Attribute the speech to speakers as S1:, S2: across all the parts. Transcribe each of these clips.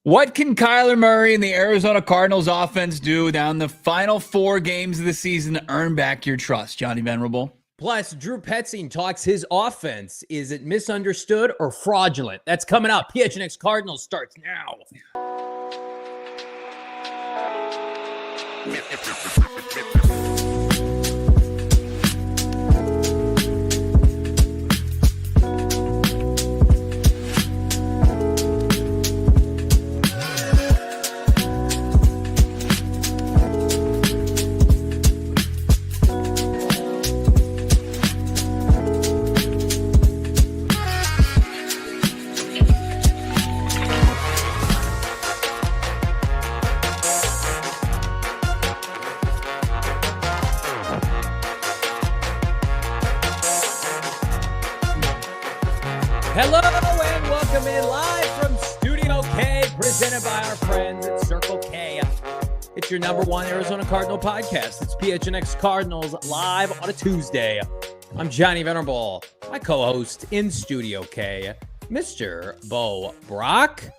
S1: What can Kyler Murray and the Arizona Cardinals offense do down the final 4 games of the season to earn back your trust, Johnny Venerable?
S2: Plus, Drew Petzing talks his offense. Is it misunderstood or fraudulent? That's coming up. PHNX Cardinals starts now. Hello and welcome in live from Studio K, presented by our friends at Circle K. It's your number one Arizona Cardinal podcast. It's PHNX Cardinals live on a Tuesday. I'm Johnny Venerable, my co-host in Studio K, Mr. Bo Brack.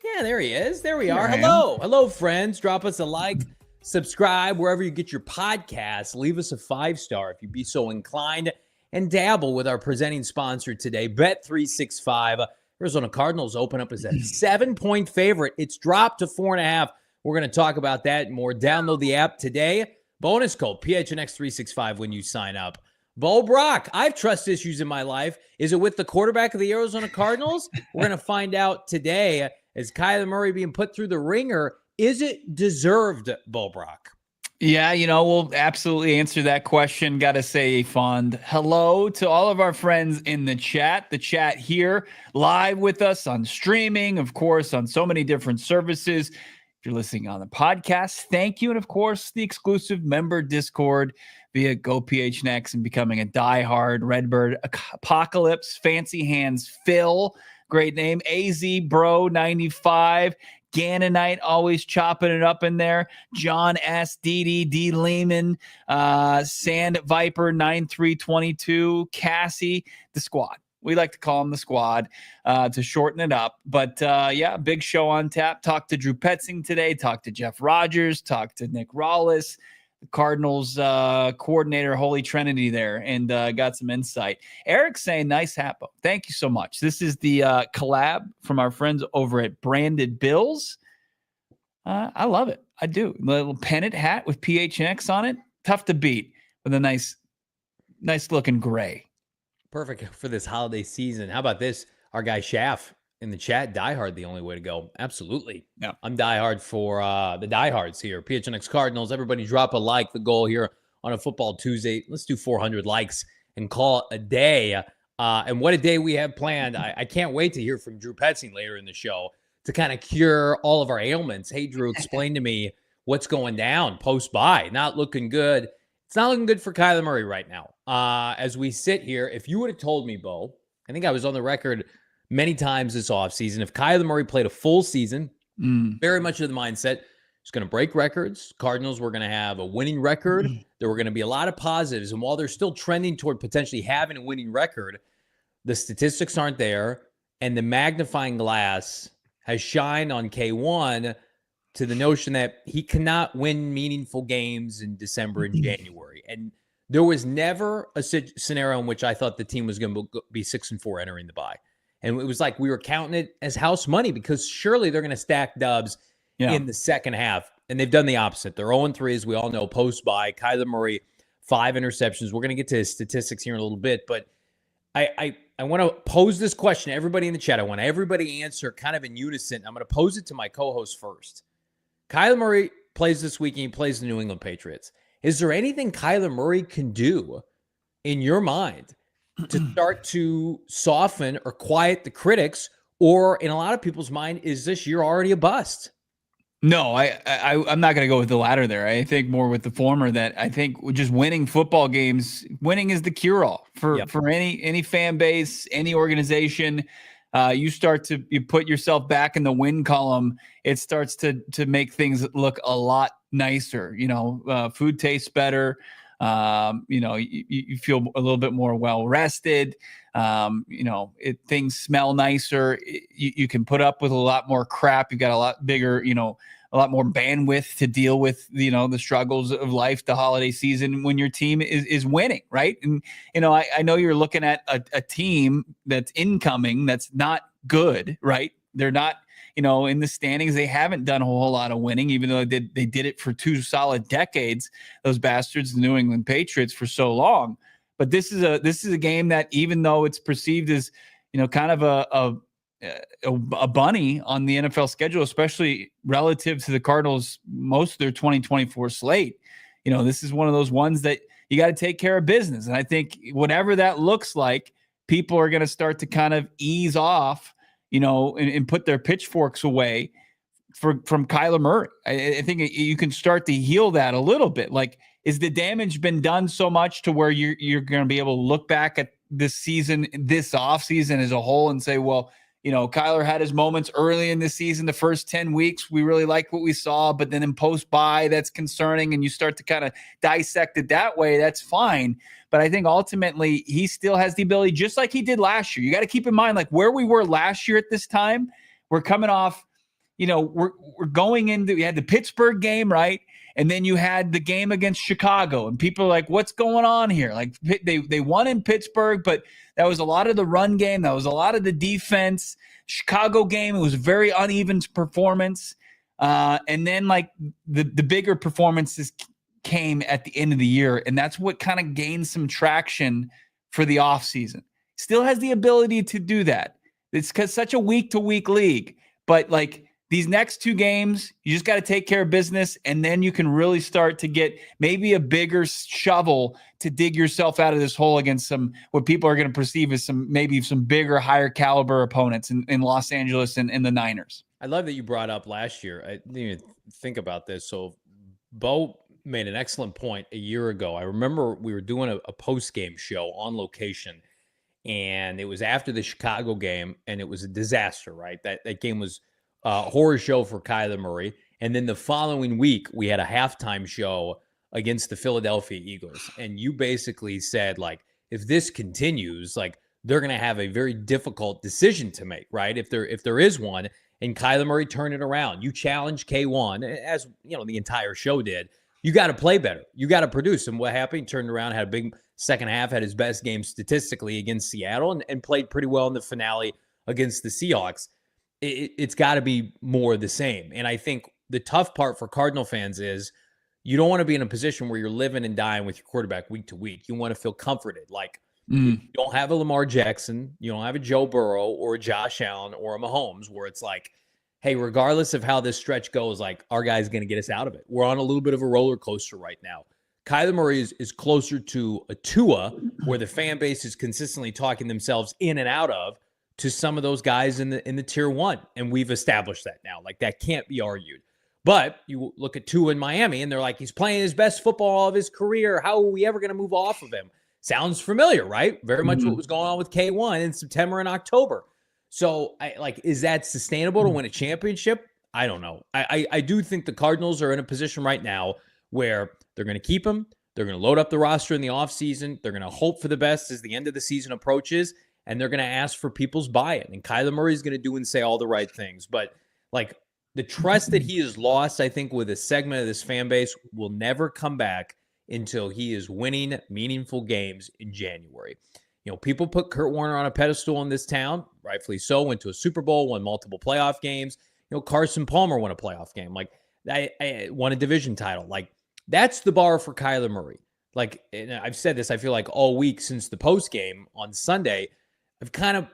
S2: Yeah, there he is. There we are. Hello. Hello, friends. Drop us a like, subscribe wherever you get your podcasts. Leave us a 5-star if you'd be so inclined. And dabble with our presenting sponsor today, Bet365. Arizona Cardinals open up as a 7-point favorite. It's dropped to 4.5. We're going to talk about that and more. Download the app today. Bonus code PHNX365 when you sign up. Bo Brack, I have trust issues in my life. Is it with the quarterback of the Arizona Cardinals? We're going to find out today. Is Kyler Murray being put through the ringer? Is it deserved, Bo Brack?
S1: Yeah, we'll absolutely answer that question. Got to say a fond hello to all of our friends in the chat. The chat here live with us on streaming, of course, on so many different services. If you're listening on the podcast, thank you. And of course, the exclusive member Discord via GoPHNX and becoming a diehard Redbird Apocalypse. Fancy Hands Phil, great name. AZ Bro 95. Gannonite always chopping it up in there. John S. D. Lehman, Sand Viper 9322, Cassie, the squad. We like to call them the squad to shorten it up. But yeah, big show on tap. Talked to Drew Petzing today. Talked to Jeff Rogers. Talked to Nick Rawlis, the Cardinals coordinator, Holy Trinity there, and got some insight. Eric saying, nice hapo. Thank you so much. This is the collab from our friends over at Branded Bills. I love it. I do. A little pennant hat with PHNX on it. Tough to beat with a nice looking gray.
S2: Perfect for this holiday season. How about this? Our guy Schaff in the chat, diehard the only way to go. Absolutely.
S1: Yeah.
S2: I'm diehard for the diehards here. PHNX Cardinals. Everybody drop a like. The goal here on a football Tuesday. Let's do 400 likes and call it a day. And what a day we have planned. I can't wait to hear from Drew Petzing later in the show to kind of cure all of our ailments. Hey, Drew, explain to me what's going down post-bye. Not looking good. It's not looking good for Kyler Murray right now. As we sit here, if you would have told me, Bo, I think I was on the record many times this offseason, if Kyler Murray played a full season, very much of the mindset, he's going to break records. Cardinals were going to have a winning record. There were going to be a lot of positives. And while they're still trending toward potentially having a winning record, the statistics aren't there. And the magnifying glass has shined on K1 to the notion that he cannot win meaningful games in December and January. And there was never a scenario in which I thought the team was going to be 6-4 entering the bye. And it was like we were counting it as house money because surely they're going to stack dubs in the second half. And they've done the opposite. They're 0-3, as we all know, post-bye. Kyler Murray, 5 interceptions. We're going to get to his statistics here in a little bit. But I want to pose this question to everybody in the chat. I want everybody to answer kind of in unison. I'm going to pose it to my co-host first. Kyler Murray plays this weekend. He plays the New England Patriots. Is there anything Kyler Murray can do in your mind to start to soften or quiet the critics? Or in a lot of people's mind, is this year already a bust?
S1: No, I'm not going to go with the latter there. I think more with the former, that I think just winning football games, winning is the cure-all for any fan base, any organization. You put yourself back in the win column. It starts to make things look a lot nicer. Food tastes better. You feel a little bit more well rested. Things smell nicer. You can put up with a lot more crap. You've got a lot bigger, a lot more bandwidth to deal with, the struggles of life, the holiday season when your team is winning, right? And, I know you're looking at a team that's incoming that's not good, right? They're not, in the standings. They haven't done a whole lot of winning, even though they did it for 2 solid decades, those bastards, the New England Patriots, for so long. But this is a game that, even though it's perceived as, kind of a bunny on the NFL schedule, especially relative to the Cardinals, most of their 2024 slate, this is one of those ones that you got to take care of business. And I think whatever that looks like, people are going to start to kind of ease off, and put their pitchforks away from Kyler Murray. I think you can start to heal that a little bit. Like, is the damage been done so much to where you're going to be able to look back at this season, this offseason as a whole, and say, well, Kyler had his moments early in the season, the first 10 weeks, we really liked what we saw, but then in post-bye, that's concerning, and you start to kind of dissect it that way, that's fine. But I think ultimately he still has the ability, just like he did last year. You got to keep in mind, like, where we were last year at this time, we're coming off, we're going into, we had the Pittsburgh game, right? And then you had the game against Chicago, and people are like, what's going on here? Like, they won in Pittsburgh, but that was a lot of the run game. That was a lot of the defense. Chicago game, it was a very uneven performance. And then, like, the bigger performances came at the end of the year, and that's what kind of gained some traction for the offseason. Still has the ability to do that. It's because such a week-to-week league. But, like, these next 2 games, you just got to take care of business, and then you can really start to get maybe a bigger shovel to dig yourself out of this hole against what people are going to perceive as some bigger, higher caliber opponents in Los Angeles and the Niners.
S2: I love that you brought up last year. I didn't even think about this. So Bo made an excellent point a year ago. I remember we were doing a post-game show on location, and it was after the Chicago game, and it was a disaster, right? That game was a horror show for Kyler Murray. And then the following week, we had a halftime show against the Philadelphia Eagles. And you basically said, like, if this continues, like, they're going to have a very difficult decision to make, right? If there is one, and Kyler Murray turned it around. You challenged K1, as the entire show did. You got to play better. You got to produce. And what happened? He turned around, had a big second half, had his best game statistically against Seattle, and played pretty well in the finale against the Seahawks. It's got to be more of the same. And I think the tough part for Cardinal fans is you don't want to be in a position where you're living and dying with your quarterback week to week. You want to feel comforted. Like, you don't have a Lamar Jackson, you don't have a Joe Burrow or a Josh Allen or a Mahomes, where it's like, hey, regardless of how this stretch goes, like, our guy's going to get us out of it. We're on a little bit of a roller coaster right now. Kyler Murray is closer to a Tua, where the fan base is consistently talking themselves in and out of, to some of those guys in the tier 1. And we've established that now. Like, that can't be argued. But you look at Tua in Miami, and they're like, he's playing his best football of his career. How are we ever going to move off of him? Sounds familiar, right? Very much what was going on with K1 in September and October. So, is that sustainable to win a championship? I don't know. I do think the Cardinals are in a position right now where they're going to keep him. They're going to load up the roster in the offseason. They're going to hope for the best as the end of the season approaches, and they're going to ask for people's buy-in. And Kyler Murray is going to do and say all the right things. But, like, the trust that he has lost, I think, with a segment of this fan base will never come back until he is winning meaningful games in January. People put Kurt Warner on a pedestal in this town, rightfully so, went to a Super Bowl, won multiple playoff games. Carson Palmer won a playoff game. Like, I won a division title. Like, that's the bar for Kyler Murray. Like, and I've said this, I feel like all week since the post game on Sunday, I've kind of,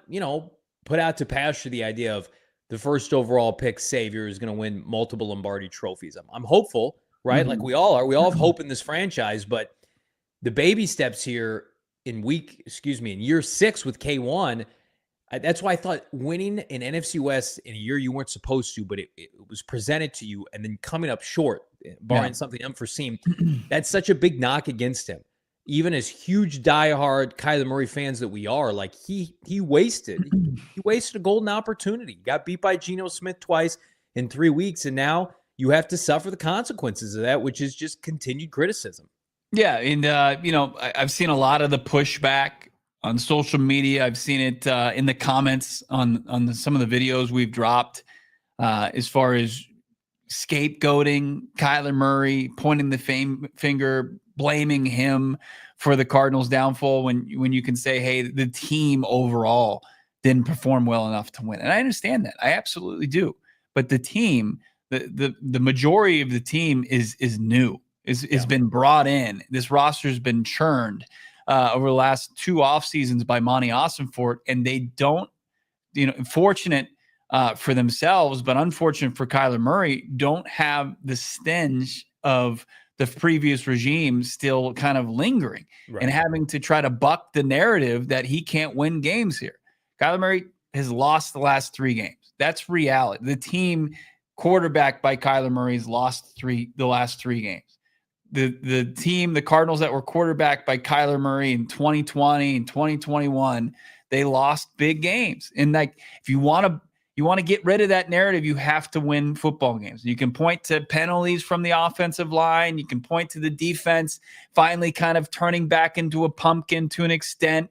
S2: put out to pasture the idea of the first overall pick savior is going to win multiple Lombardi trophies. I'm hopeful, right? Like, we all are. We all have hope in this franchise, but the baby steps here in year 6 with K1, that's why I thought winning an NFC West in a year you weren't supposed to, but it was presented to you, and then coming up short, barring something unforeseen, that's such a big knock against him. Even as huge diehard Kyler Murray fans that we are, like, he wasted a golden opportunity. Got beat by Geno Smith twice in 3 weeks, and now you have to suffer the consequences of that, which is just continued criticism.
S1: Yeah, and I've seen a lot of the pushback on social media. I've seen it in the comments on some of the videos we've dropped, as far as scapegoating Kyler Murray, pointing the finger, blaming him for the Cardinals' downfall when you can say, hey, the team overall didn't perform well enough to win. And I understand that. I absolutely do. But the team, the majority of the team is new. Is been brought in. This roster has been churned over the last 2 off seasons by Monty Ossenfort, and they don't, fortunate for themselves, but unfortunate for Kyler Murray, don't have the stench of the previous regime still kind of lingering and having to try to buck the narrative that he can't win games here. Kyler Murray has lost the last 3 games. That's reality. The team quarterbacked by Kyler Murray has lost the last 3 games. The team, the Cardinals that were quarterbacked by Kyler Murray in 2020 and 2021, they lost big games. And like, if you want to get rid of that narrative, you have to win football games. You can point to penalties from the offensive line. You can point to the defense finally kind of turning back into a pumpkin to an extent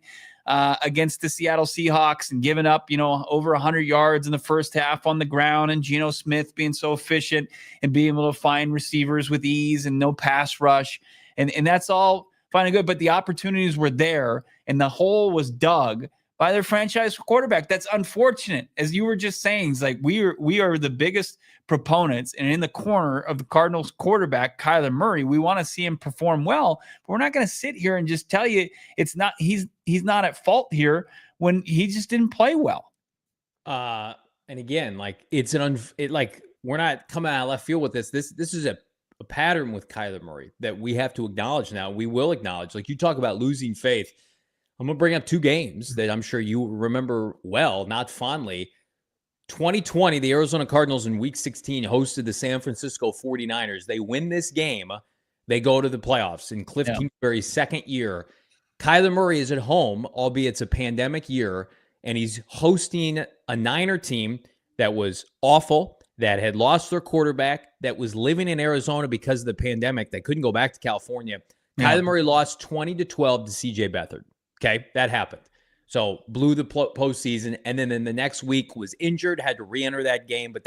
S1: against the Seattle Seahawks and giving up, over 100 yards in the first half on the ground, and Geno Smith being so efficient and being able to find receivers with ease and no pass rush. And that's all fine and good. But the opportunities were there, and the hole was dug by their franchise quarterback. That's unfortunate. As you were just saying, it's like we are the biggest proponents and in the corner of the Cardinals quarterback, Kyler Murray. We want to see him perform well, but we're not going to sit here and just tell you he's not at fault here when he just didn't play well.
S2: And again, like we're not coming out of left field with this. This is a pattern with Kyler Murray that we have to acknowledge now. We will acknowledge. Like, you talk about losing faith. I'm going to bring up 2 games that I'm sure you remember well, not fondly. 2020, the Arizona Cardinals in Week 16 hosted the San Francisco 49ers. They win this game. They go to the playoffs in Cliff Kingsbury's second year. Kyler Murray is at home, albeit it's a pandemic year, and he's hosting a Niner team that was awful, that had lost their quarterback, that was living in Arizona because of the pandemic. They couldn't go back to California. Kyler Murray lost 20-12 to C.J. Beathard. Okay, that happened. So blew the postseason, and then in the next week was injured, had to re-enter that game. But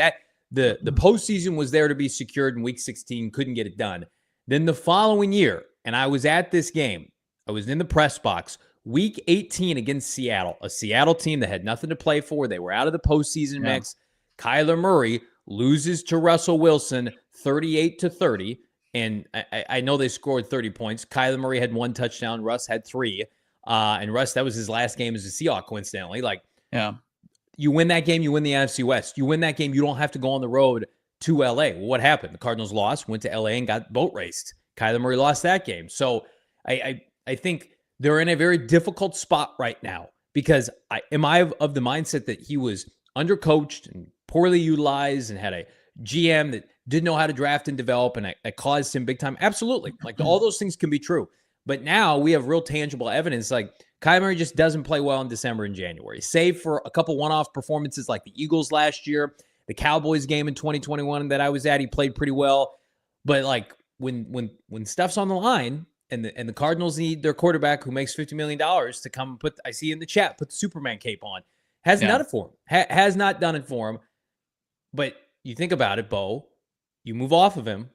S2: the postseason was there to be secured in Week 16, couldn't get it done. Then the following year, and I was at this game, I was in the press box, Week 18 against Seattle, a Seattle team that had nothing to play for. They were out of the postseason mix. Kyler Murray loses to Russell Wilson 38-30, and I know they scored 30 points. Kyler Murray had 1 touchdown. Russ had 3. And Russ, that was his last game as a Seahawk, coincidentally. You win that game, you win the NFC West. You win that game, you don't have to go on the road to LA. Well, what happened? The Cardinals lost, went to LA and got boat raced. Kyler Murray lost that game. So I think they're in a very difficult spot right now, because I of the mindset that he was undercoached and poorly utilized and had a GM that didn't know how to draft and develop, and it caused him big time. Absolutely. Like, all those things can be true. But now we have real tangible evidence. Like, Kyler Murray just doesn't play well in December and January, save for a couple one-off performances like the Eagles last year, the Cowboys game in 2021 that I was at. He played pretty well. But like, when stuff's on the line and the Cardinals need their quarterback who makes $50 million to come put, I see in the chat, put the Superman cape on, hasn't done it for him. Has not done it for him. But you think about it, Bo, you move off of him,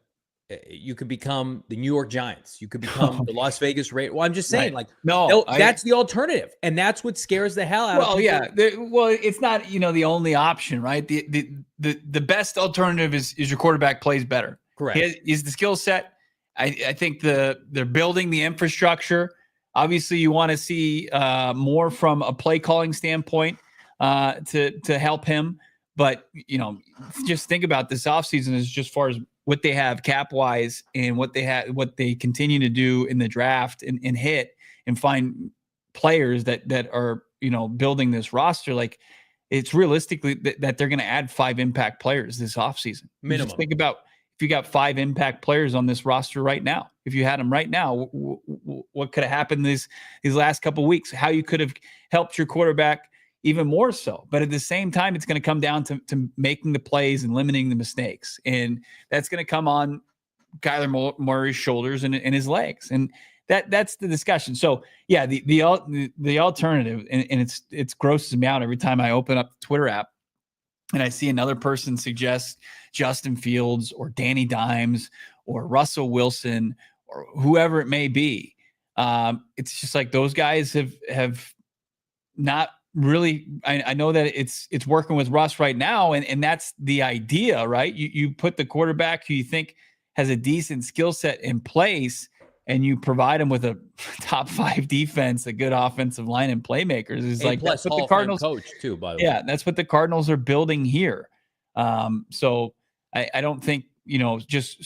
S2: you could become the New York Giants. You could become the Las Vegas Raiders. Well, I'm just saying, that's the alternative, and that's what scares the hell out of people.
S1: Well, it's not the only option, right? The best alternative is your quarterback plays better.
S2: Correct.
S1: Is the skill set. I think they're building the infrastructure. Obviously, you want to see more from a play calling standpoint to help him. But just think about this offseason as just far as what they have cap wise and what they continue to do in the draft and hit and find players that are, building this roster. Like, it's realistically that they're going to add 5 impact players this offseason.
S2: Minimum.
S1: Just think about if you got 5 impact players on this roster right now, if you had them right now, what could have happened these last couple of weeks, how you could have helped your quarterback even more so. But at the same time, it's going to come down to making the plays and limiting the mistakes. And that's going to come on Kyler Murray's shoulders and his legs. And that's the discussion. So yeah, the alternative, and it's grosses me out every time I open up the Twitter app and I see another person suggest Justin Fields or Danny Dimes or Russell Wilson or whoever it may be. It's just like those guys have not really. I know that it's working with Russ right now, and that's the idea, right? You put the quarterback who you think has a decent skill set in place, and you provide him with a top 5 defense, a good offensive line, and playmakers. Is like
S2: plus
S1: that's what
S2: Hall
S1: the Cardinals
S2: coach too. By the way,
S1: yeah, that's what the Cardinals are building here. So I don't think just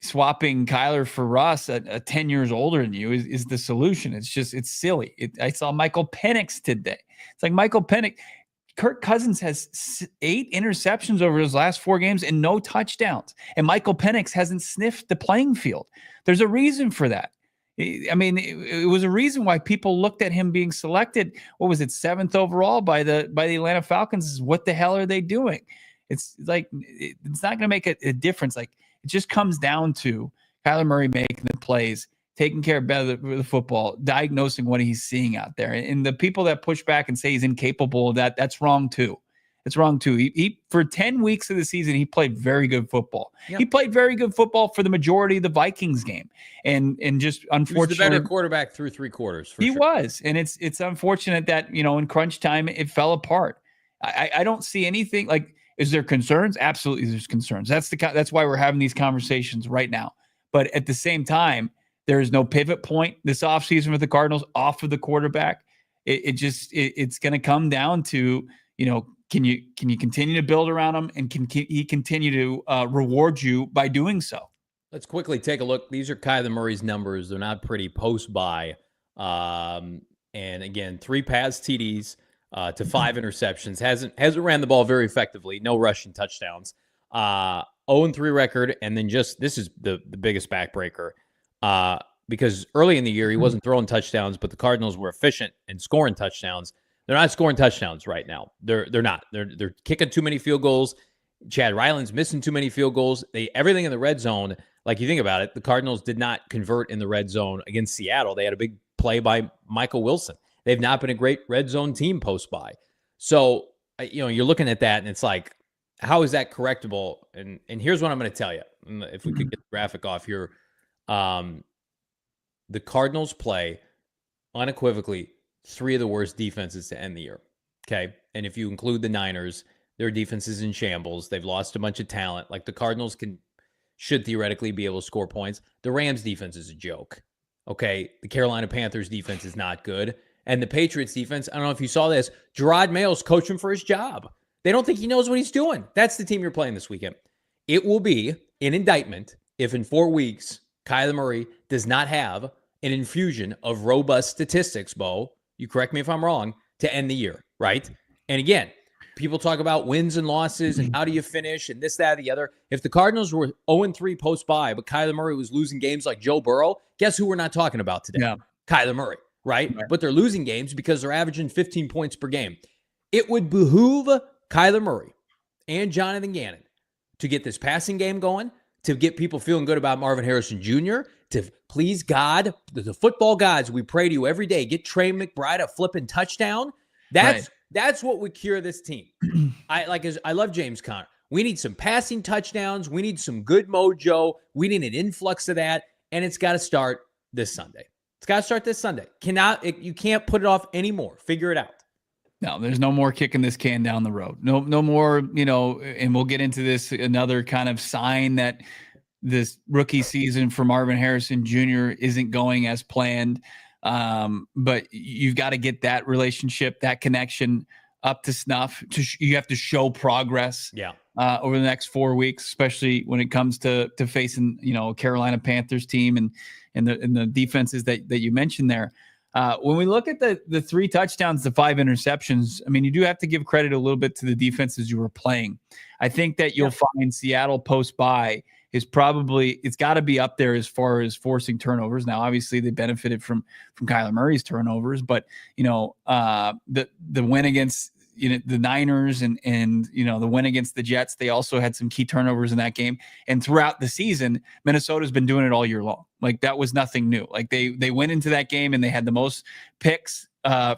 S1: swapping Kyler for Russ at 10 years older than you is the solution. It's silly. I saw Michael Penix today. It's like Michael Penix. Kirk Cousins has 8 interceptions over his last 4 games and no touchdowns. And Michael Penix hasn't sniffed the playing field. There's a reason for that. I mean, it was a reason why people looked at him being selected. What was it, 7th overall by the Atlanta Falcons? What the hell are they doing? It's like, it's not going to make a difference. Like, it just comes down to Kyler Murray making the plays, taking care of the football, diagnosing what he's seeing out there. And the people that push back and say he's incapable of that, that's wrong too. It's wrong too. He for 10 weeks of the season, he played very good football. Yep. He played very good football for the majority of the Vikings game. And just unfortunately,
S2: he was the better quarterback through 3 quarters.
S1: He was. And it's unfortunate that, in crunch time, it fell apart. I don't see anything like, is there concerns? Absolutely. There's concerns. That's why we're having these conversations right now. But at the same time, there is no pivot point this offseason for the Cardinals off of the quarterback. It's going to come down to, can you continue to build around him, and can he continue to reward you by doing so?
S2: Let's quickly take a look. These are Kyler Murray's numbers. They're not pretty post-bye. And again, 3 pass TDs to 5 interceptions. Hasn't ran the ball very effectively. No rushing touchdowns. 0-3 record. And then this is the biggest backbreaker. Because early in the year, he wasn't throwing touchdowns, but the Cardinals were efficient in scoring touchdowns. They're not scoring touchdowns right now. They're not. They're kicking too many field goals. Chad Ryland's missing too many field goals. Everything in the red zone, like you think about it, the Cardinals did not convert in the red zone against Seattle. They had a big play by Michael Wilson. They've not been a great red zone team post-bye. So, you're looking at that, and it's like, how is that correctable? And here's what I'm going to tell you. If we could get the graphic off here. The Cardinals play unequivocally 3 of the worst defenses to end the year. Okay. And if you include the Niners, their defense is in shambles. They've lost a bunch of talent. Like, the Cardinals should theoretically be able to score points. The Rams defense is a joke. Okay. The Carolina Panthers defense is not good. And the Patriots defense, I don't know if you saw this, Gerard Mayo's coaching for his job. They don't think he knows what he's doing. That's the team you're playing this weekend. It will be an indictment if in 4 weeks Kyler Murray does not have an infusion of robust statistics, Bo. You correct me if I'm wrong, to end the year, right? And again, people talk about wins and losses and how do you finish and this, that, the other. If the Cardinals were 0-3 post-bye, but Kyler Murray was losing games like Joe Burrow, guess who we're not talking about today?
S1: Yeah.
S2: Kyler Murray, right? But they're losing games because they're averaging 15 points per game. It would behoove Kyler Murray and Jonathan Gannon to get this passing game going, to get people feeling good about Marvin Harrison Jr., to please God, the football gods, we pray to you every day, get Trey McBride a flipping touchdown. That's what would cure this team. I love James Conner. We need some passing touchdowns. We need some good mojo. We need an influx of that, and it's got to start this Sunday. You can't put it off anymore. Figure it out.
S1: No, there's no more kicking this can down the road. No more, and we'll get into this, another kind of sign that this rookie season for Marvin Harrison Jr. isn't going as planned. But you've got to get that relationship, that connection up to snuff. You have to show progress over the next 4 weeks, especially when it comes to facing, a Carolina Panthers team and the defenses that you mentioned there. When we look at the 3 touchdowns, the 5 interceptions, I mean, you do have to give credit a little bit to the defenses you were playing. I think that you'll find Seattle post-bye is probably, it's got to be up there as far as forcing turnovers. Now, obviously, they benefited from Kyler Murray's turnovers, but the win against the Niners and the win against the Jets, they also had some key turnovers in that game. And throughout the season, Minnesota's been doing it all year long. Like, that was nothing new. Like, they went into that game and they had the most picks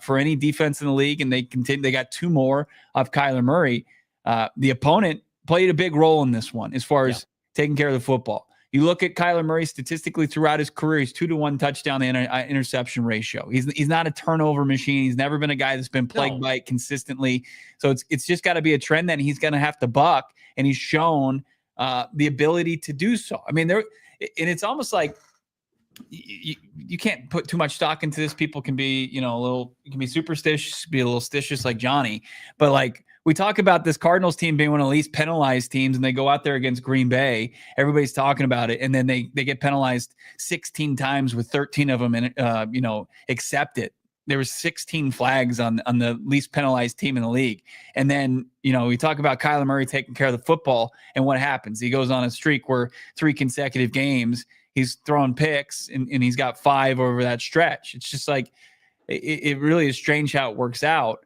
S1: for any defense in the league, and they got 2 more of Kyler Murray. The opponent played a big role in this one as far as taking care of the football. You look at Kyler Murray statistically throughout his career, he's 2-to-1 touchdown to interception ratio. He's not a turnover machine. He's never been a guy that's been plagued by it consistently. So it's just got to be a trend that he's going to have to buck, and he's shown the ability to do so. I mean, and it's almost like you can't put too much stock into this. People can be, you can be superstitious, be a little stitious like Johnny, but like, we talk about this Cardinals team being one of the least penalized teams, and they go out there against Green Bay. Everybody's talking about it, and then they get penalized 16 times with 13 of them, and accepted. There was 16 flags on the least penalized team in the league. And then we talk about Kyler Murray taking care of the football, and what happens? He goes on a streak where 3 consecutive games he's throwing picks, and he's got 5 over that stretch. It's just like it really is strange how it works out.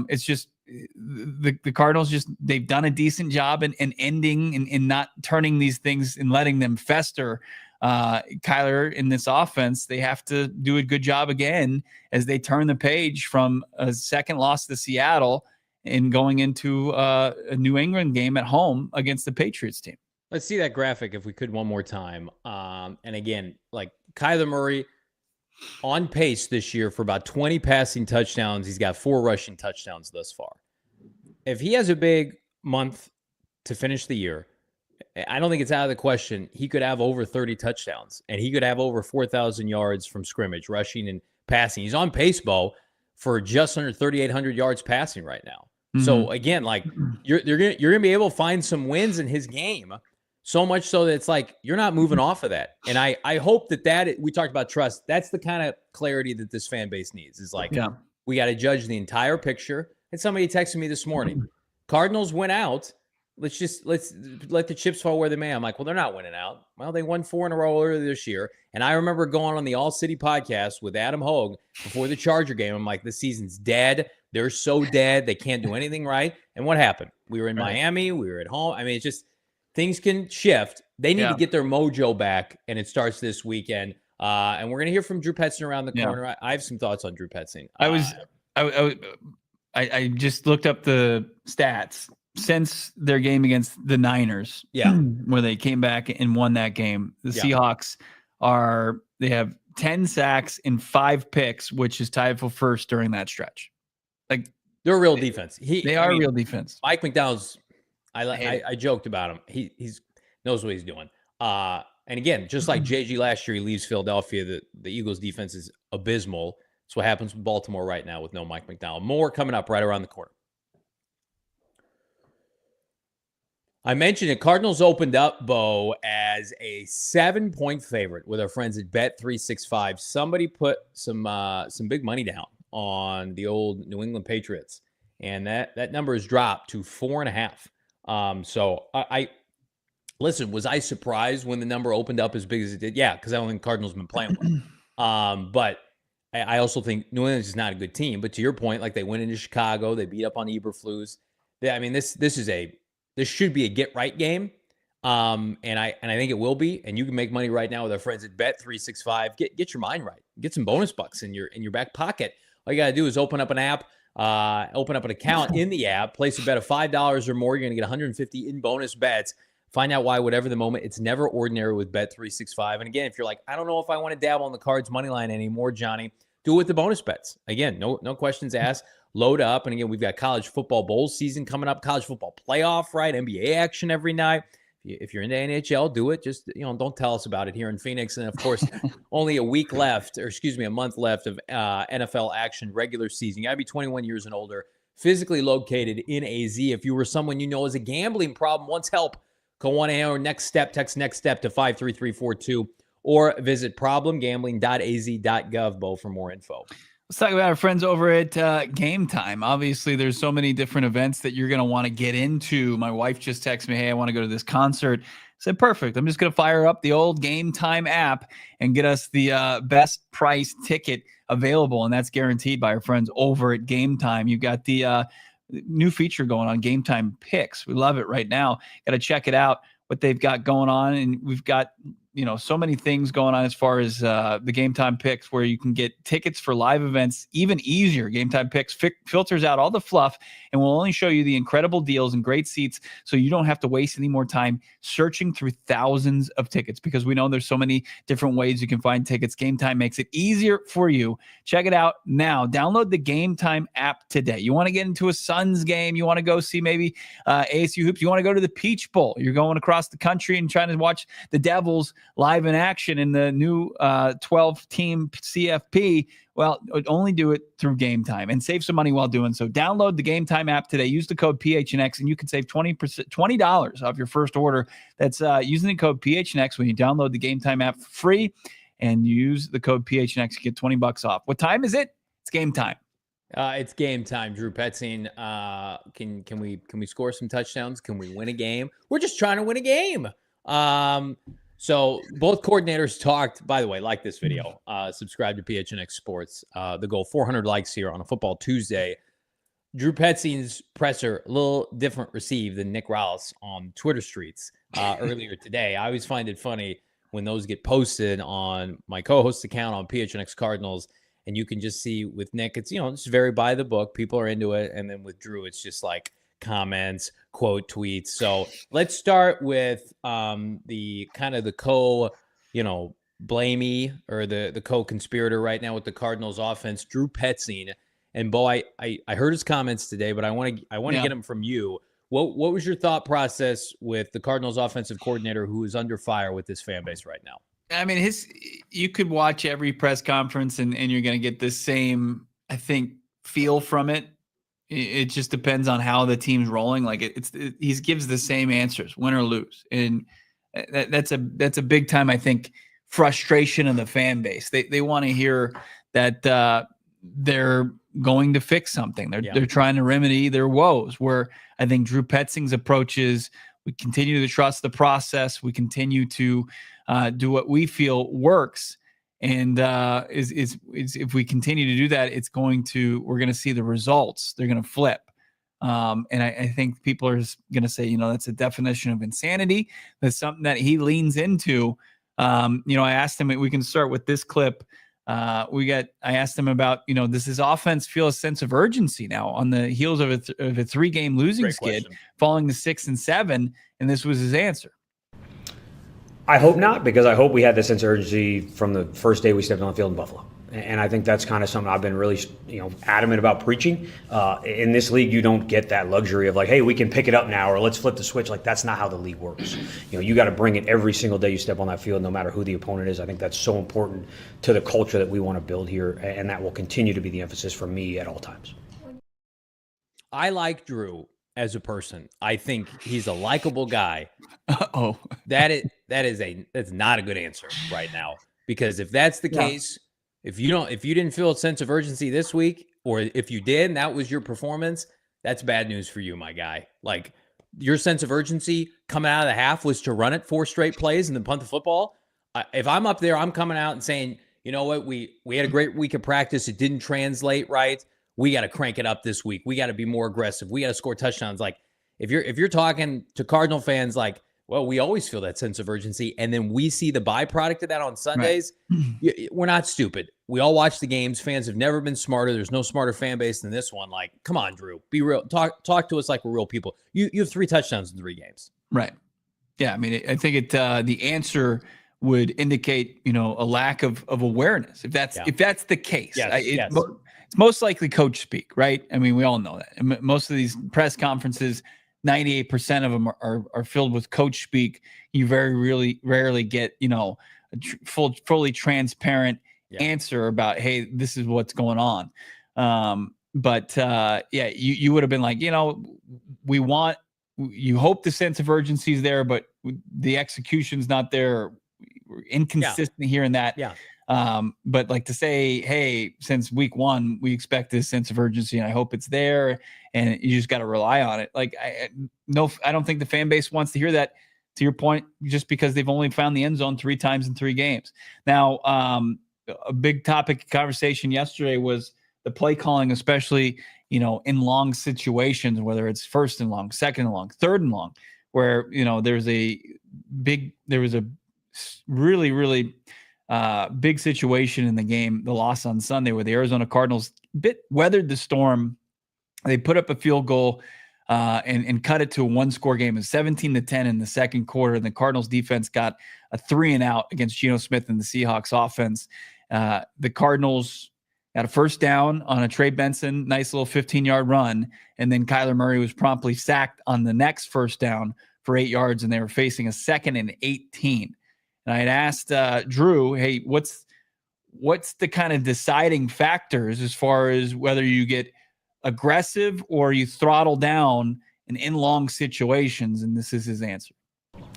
S1: It's just. The Cardinals they've done a decent job in ending and not turning these things and letting them fester. Kyler in this offense, they have to do a good job again as they turn the page from a second loss to Seattle and going into a New England game at home against the Patriots team.
S2: Let's see that graphic if we could one more time. And again, like Kyler Murray on pace this year for about 20 passing touchdowns. He's got 4 rushing touchdowns thus far. If he has a big month to finish the year, I don't think it's out of the question. He could have over 30 touchdowns, and he could have over 4,000 yards from scrimmage, rushing and passing. He's on pace, Bo, for just under 3,800 yards passing right now. Mm-hmm. So again, like you're gonna be able to find some wins in his game. So much so that it's like you're not moving off of that. And I hope that we talked about trust. That's the kind of clarity that this fan base needs. Is like, we got to judge the entire picture. And somebody texted me this morning, Cardinals went out. Let's let the chips fall where they may. I'm like, well, they're not winning out. Well, they won 4 in a row earlier this year. And I remember going on the All-City podcast with Adam Hogue before the Charger game. I'm like, the season's dead. They're so dead. They can't do anything right. And what happened? We were in Miami. We were at home. I mean, it's just, things can shift. They need to get their mojo back, and it starts this weekend. And we're going to hear from Drew Petzing around the corner. I have some thoughts on Drew Petzing.
S1: I just looked up the stats since their game against the Niners, where they came back and won that game. The Seahawks they have 10 sacks and 5 picks, which is tied for first during that stretch. Like,
S2: they're a real defense.
S1: They are a real defense.
S2: Mike McDowell's. I joked about him. He's knows what he's doing. And again, just like JG last year, he leaves Philadelphia. The Eagles' defense is abysmal. That's what happens with Baltimore right now with no Mike McDowell. More coming up right around the corner. I mentioned it. Cardinals opened up, Bo, as a 7-point favorite with our friends at Bet365. Somebody put some big money down on the old New England Patriots, and that number has dropped to 4.5. So I listen, was I surprised when the number opened up as big as it did? Yeah, because I don't think Cardinals have been playing well. But I also think New England is not a good team. But to your point, like, they went into Chicago, they beat up on Eberflus. I mean, this should be a get right game. And I think it will be. And you can make money right now with our friends at Bet365. Get your mind right. Get some bonus bucks in your back pocket. All you got to do is open up an app. Open up an account in the app, place a bet of $5 or more. You're going to get 150 in bonus bets. Find out why, whatever the moment. It's never ordinary with Bet365. And again, if you're like, I don't know if I want to dabble on the Cards money line anymore, Johnny, do it with the bonus bets. Again, no questions asked. Load up. And again, we've got college football bowl season coming up, college football playoff, right? NBA action every night. If you're into NHL, do it. Just, don't tell us about it here in Phoenix. And of course, only a month left of NFL action, regular season. You got to be 21 years and older, physically located in AZ. If you were someone you know has a gambling problem, wants help, call 1-800 next step, text next step to 53342, or visit problemgambling.az.gov, Bo, for more info.
S1: Let's talk about our friends over at Game Time. Obviously, there's so many different events that you're going to want to get into. My wife just texted me, hey, I want to go to this concert. I said, perfect. I'm just going to fire up the old Game Time app and get us the best price ticket available, and that's guaranteed by our friends over at Game Time. You've got the new feature going on, Game Time Picks. We love it right now. Got to check it out, what they've got going on. And we've got, so many things going on as far as the Game Time Picks, where you can get tickets for live events even easier. Game Time Picks filters out all the fluff and will only show you the incredible deals and great seats, so you don't have to waste any more time searching through thousands of tickets, because we know there's so many different ways you can find tickets. Game Time makes it easier for you. Check it out now. Download the Game Time app today. You want to get into a Suns game, you want to go see maybe ASU hoops, you want to go to the Peach Bowl, you're going across the country and trying to watch the Devils live in action in the new 12-team CFP. Well, only do it through Game Time and save some money while doing so. Download the Game Time app today. Use the code PHNX and you can save $20 off your first order. That's using the code PHNX when you download the Game Time app for free and use the code PHNX to get $20 off. What time is it? It's game time.
S2: It's game time, Drew Petzing. Can we score some touchdowns? Can we win a game? We're just trying to win a game. So both coordinators talked, by the way, like this video, subscribe to PHNX Sports. The goal, 400 likes here on a football Tuesday. Drew Petzing's presser, a little different received than Nick Rallis on Twitter streets earlier today. I always find it funny when those get posted on my co-host account on PHNX Cardinals, and you can just see with Nick, it's, it's very by the book. People are into it. And then with Drew, it's just like comments, quote tweets. So let's start with the kind of the blamey or the co-conspirator right now with the Cardinals offense, Drew Petzing. And Bo, I heard his comments today, but I want to get them from you. What was your thought process with the Cardinals offensive coordinator, who is under fire with this fan base right now?
S1: I mean, you could watch every press conference and you're going to get the same, I think, feel from it. It just depends on how the team's rolling. Like he gives the same answers, win or lose. And that's a big time, I think, frustration of the fan base. They want to hear that they're going to fix something. They're trying to remedy their woes, where I think Drew Petzing's approach is, we continue to trust the process. We continue to do what we feel works. And is if we continue to do that, we're going to see the results. They're going to flip. And I think people are going to say, that's a definition of insanity. That's something that he leans into. I asked him, we can start with this clip. I asked him about, does his offense feel a sense of urgency now on the heels of a 3-game losing skid, falling to 6 and 7? And this was his answer.
S3: I hope not, because I hope we had this sense of urgency from the first day we stepped on the field in Buffalo. And I think that's kind of something I've been really, adamant about preaching. In this league, you don't get that luxury of like, hey, we can pick it up now, or let's flip the switch. Like, that's not how the league works. You got to bring it every single day you step on that field, no matter who the opponent is. I think that's so important to the culture that we want to build here, and that will continue to be the emphasis for me at all times.
S2: I like Drew as a person. I think he's a likable guy.
S1: Oh,
S2: that's not a good answer right now, because if that's the case, if you didn't feel a sense of urgency this week, or if you did and that was your performance, that's bad news for you, my guy. Like, your sense of urgency coming out of the half was to run it 4 straight plays and then punt the football. If I'm up there, I'm coming out and saying, you know what, we had a great week of practice. It didn't translate right. We got to crank it up this week. We got to be more aggressive. We got to score touchdowns. Like, if you're talking to Cardinal fans, like, well, we always feel that sense of urgency, and then we see the byproduct of that on Sundays. Right. We're not stupid. We all watch the games. Fans have never been smarter. There's no smarter fan base than this one. Like, come on, Drew, be real. Talk to us like we're real people. You have 3 touchdowns in 3 games.
S1: Right. Yeah. I mean, I think the answer would indicate, a lack of awareness. If that's the case,
S2: yes.
S1: It's most likely coach speak, right? I mean, we all know that. And most of these press conferences, 98% of them are filled with coach speak. You very rarely get, a fully transparent answer about, hey, this is what's going on. But you would have been like, you hope the sense of urgency is there, but the execution's not there. We're inconsistent here and that.
S2: Yeah.
S1: But like to say, hey, since week 1, we expect this sense of urgency, and I hope it's there, and you just got to rely on it. Like, I don't think the fan base wants to hear that, to your point, just because they've only found the end zone 3 times in 3 games. Now, a big topic of conversation yesterday was the play calling, especially in long situations, whether it's first and long, second and long, third and long, where, there was a really, really big situation in the game, the loss on Sunday, where the Arizona Cardinals weathered the storm. They put up a field goal and cut it to a 1-score game, 17-10 in the second quarter. And the Cardinals defense got a 3-and-out against Geno Smith and the Seahawks offense. The Cardinals got a first down on a Trey Benson, nice little 15-yard run. And then Kyler Murray was promptly sacked on the next first down for 8 yards, and they were facing a 2nd and 18. And I had asked Drew, hey, what's the kind of deciding factors as far as whether you get aggressive or you throttle down in long situations? And this is his answer.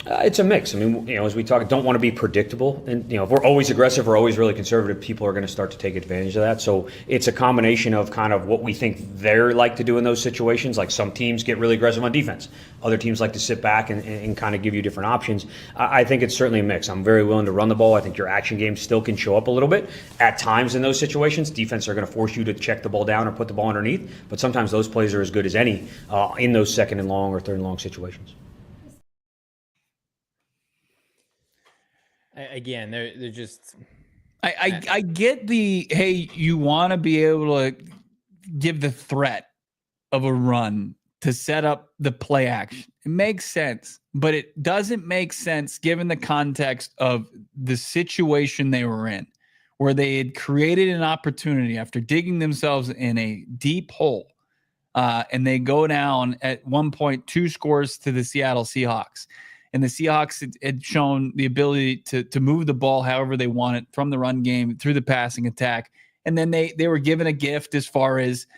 S3: It's a mix. I mean, as we talk, don't want to be predictable. And, if we're always aggressive or always really conservative, people are going to start to take advantage of that. So it's a combination of kind of what we think they're like to do in those situations. Like some teams get really aggressive on defense. Other teams like to sit back and kind of give you different options. I think it's certainly a mix. I'm very willing to run the ball. I think your action game still can show up a little bit. At times in those situations, defense are going to force you to check the ball down or put the ball underneath. But sometimes those plays are as good as any in those second and long or third and long situations.
S2: Again, they're just.
S1: I get the, hey, you want to be able to give the threat of a run to set up the play action. It makes sense, but it doesn't make sense given the context of the situation they were in, where they had created an opportunity after digging themselves in a deep hole, and they go down at one point 2 scores to the Seattle Seahawks. And the Seahawks had shown the ability to move the ball however they want it from the run game through the passing attack. And then they were given a gift as far as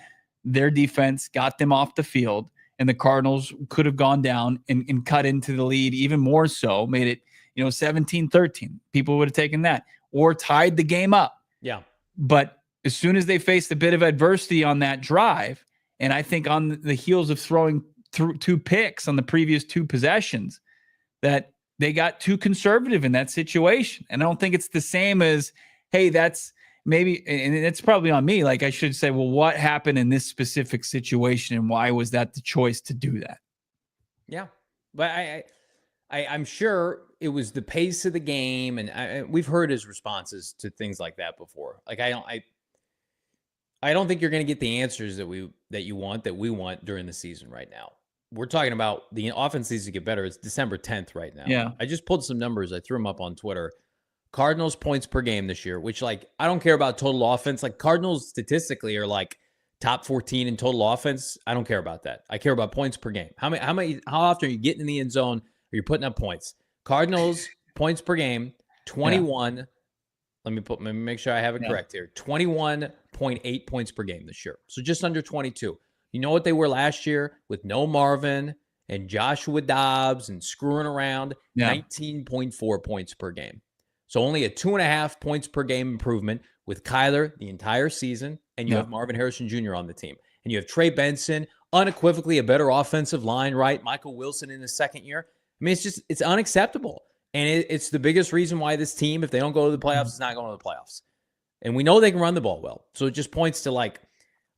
S1: their defense got them off the field. And the Cardinals could have gone down and cut into the lead even more so, made it 17-13. People would have taken that or tied the game up.
S2: Yeah.
S1: But as soon as they faced a bit of adversity on that drive, and I think on the heels of throwing 2 picks on the previous 2 possessions, that they got too conservative in that situation. And I don't think it's the same as, hey, that's maybe, and it's probably on me. Like I should say, well, what happened in this specific situation and why was that the choice to do that?
S2: Yeah. But I'm sure it was the pace of the game. And we've heard his responses to things like that before. Like I don't think you're going to get the answers that we want during the season right now. We're talking about the offense needs to get better. It's December 10th right now.
S1: Yeah.
S2: I just pulled some numbers. I threw them up on Twitter. Cardinals points per game this year, which I don't care about total offense. Like Cardinals statistically are like top 14 in total offense. I don't care about that. I care about points per game. How often are you getting in the end zone or you're putting up points? Cardinals points per game, 21. Yeah. Let me make sure I have it correct here. 21.8 points per game this year. So just under 22. You know what they were last year with no Marvin and Joshua Dobbs and screwing around? 19.4 points per game. So only a 2.5 points per game improvement with Kyler the entire season. And you have Marvin Harrison Jr. on the team. And you have Trey Benson, unequivocally a better offensive line, right? Michael Wilson in his second year. I mean, it's unacceptable. And it's the biggest reason why this team, if they don't go to the playoffs, is not going to the playoffs. And we know they can run the ball well. So it just points to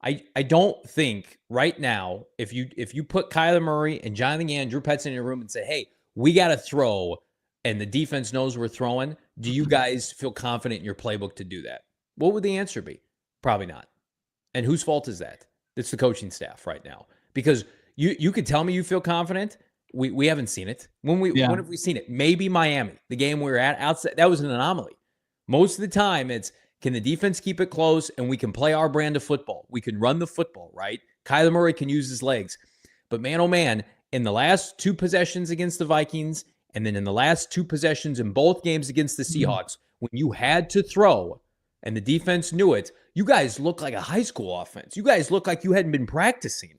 S2: I don't think right now, if you put Kyler Murray and Jonathan Gannon, Drew Petzing in your room and say, hey, we got to throw, and the defense knows we're throwing, do you guys feel confident in your playbook to do that? What would the answer be? Probably not. And whose fault is that? It's the coaching staff right now. Because you could tell me you feel confident. We haven't seen it. When have we seen it? Maybe Miami, the game we were at outside. That was an anomaly. Most of the time, it's, can the defense keep it close and we can play our brand of football? We can run the football, right? Kyler Murray can use his legs. But man, oh man, in the last 2 possessions against the Vikings and then in the last 2 possessions in both games against the Seahawks, when you had to throw and the defense knew it, you guys look like a high school offense. You guys look like you hadn't been practicing.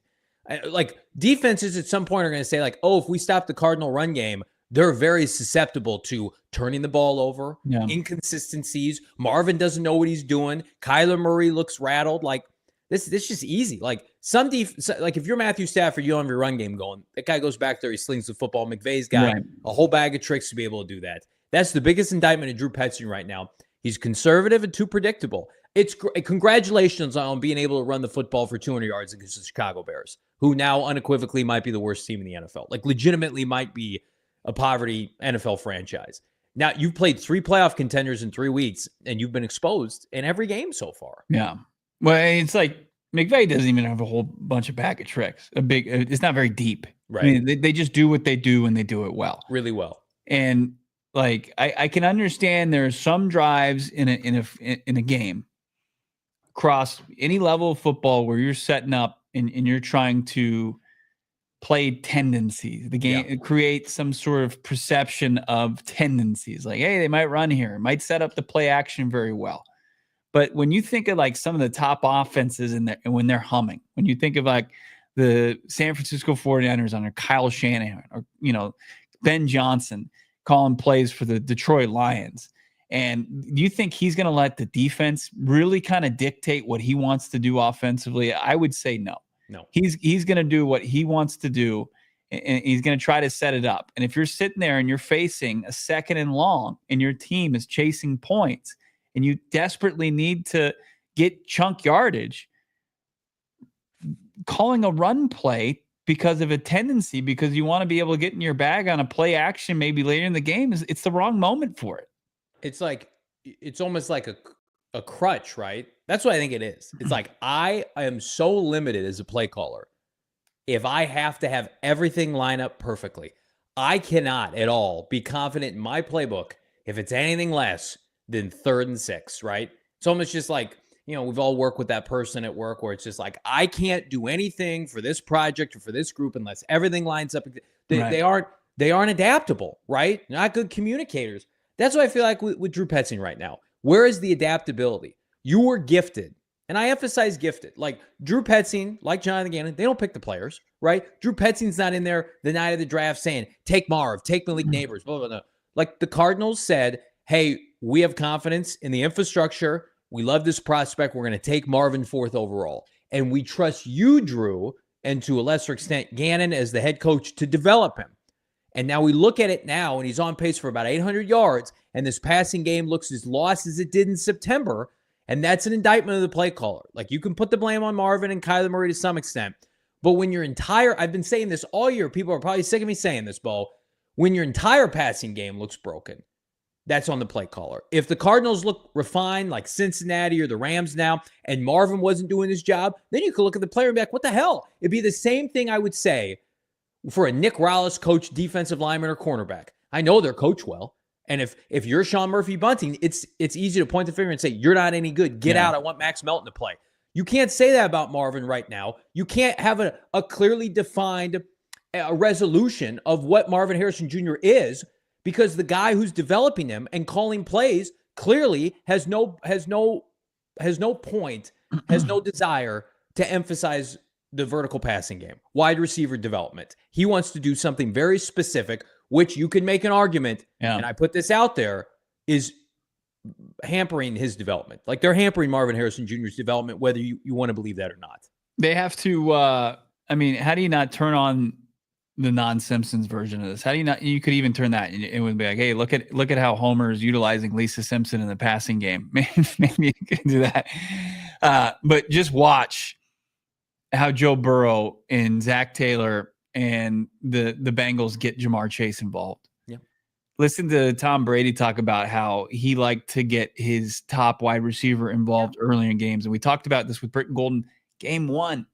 S2: Like defenses at some point are going to say like, oh, if we stop the Cardinal run game, they're very susceptible to turning the ball over, inconsistencies. Marvin doesn't know what he's doing. Kyler Murray looks rattled. Like this is just easy. Like like if you're Matthew Stafford, you don't have your run game going. That guy goes back there, he slings the football. McVay's got a whole bag of tricks to be able to do that. That's the biggest indictment of Drew Petzing right now. He's conservative and too predictable. Congratulations on being able to run the football for 200 yards against the Chicago Bears, who now unequivocally might be the worst team in the NFL. Like, legitimately might be a poverty NFL franchise. Now, you've played 3 playoff contenders in 3 weeks, and you've been exposed in every game so far.
S1: Yeah. Well, it's like McVay doesn't even have a whole bunch of bag of tricks. It's not very deep.
S2: Right.
S1: I mean, they just do what they do, and they do it well.
S2: Really well.
S1: And like, I can understand there's some drives in a game across any level of football where you're setting up and you're trying to play tendencies. The game create some sort of perception of tendencies. Like, hey, they might run here, might set up the play action very well. But when you think of like some of the top offenses and when they're humming, when you think of like the San Francisco 49ers under Kyle Shanahan or, Ben Johnson calling plays for the Detroit Lions, and do you think he's going to let the defense really kind of dictate what he wants to do offensively? I would say no.
S2: No.
S1: He's going to do what he wants to do, and he's going to try to set it up. And if you're sitting there and you're facing a 2nd and long and your team is chasing points and you desperately need to get chunk yardage, calling a run play because of a tendency, because you want to be able to get in your bag on a play action maybe later in the game, it's the wrong moment for it.
S2: It's almost like a crutch, right? That's what I think it is. It's like, I am so limited as a play caller. If I have to have everything line up perfectly, I cannot at all be confident in my playbook if it's anything less than 3rd and 6, right? It's almost just like, we've all worked with that person at work where it's just like, I can't do anything for this project or for this group unless everything lines up. They aren't adaptable, right? They're not good communicators. That's what I feel like with Drew Petzing right now. Where is the adaptability? You were gifted, and I emphasize gifted. Like Drew Petzing, like Jonathan Gannon, they don't pick the players, right? Drew Petzing's not in there the night of the draft saying, take Marv, take Malik Neighbors, blah, blah, blah. Like the Cardinals said, hey, we have confidence in the infrastructure. We love this prospect. We're going to take Marvin 4th overall. And we trust you, Drew, and to a lesser extent, Gannon as the head coach to develop him. And now we look at it now, and he's on pace for about 800 yards, and this passing game looks as lost as it did in September, and that's an indictment of the play caller. Like, you can put the blame on Marvin and Kyler Murray to some extent, but when your entire, I've been saying this all year, people are probably sick of me saying this, Bo, when your entire passing game looks broken, that's on the play caller. If the Cardinals look refined like Cincinnati or the Rams now, and Marvin wasn't doing his job, then you could look at the player and be like, what the hell? It'd be the same thing I would say for a Nick Rallis coach defensive lineman or cornerback. I know they're coached well. And if you're Sean Murphy Bunting, it's easy to point the finger and say, you're not any good. Get out. I want Max Melton to play. You can't say that about Marvin right now. You can't have a clearly defined resolution of what Marvin Harrison Jr. is, because the guy who's developing him and calling plays clearly has no desire to emphasize the vertical passing game, wide receiver development. He wants to do something very specific, which you can make an argument, and I put this out there, is hampering his development. Like, they're hampering Marvin Harrison Jr.'s development, whether you want to believe that or not.
S1: They have to, how do you not turn on the non-Simpsons version of this? How do you not, you could even turn that, and it would be like, hey, look at how Homer is utilizing Lisa Simpson in the passing game. Maybe you can do that. But just watch how Joe Burrow and Zach Taylor and the Bengals get Jamar Chase involved.
S2: Yeah.
S1: Listen to Tom Brady talk about how he liked to get his top wide receiver involved earlier in games. And we talked about this with Britton Golden game 1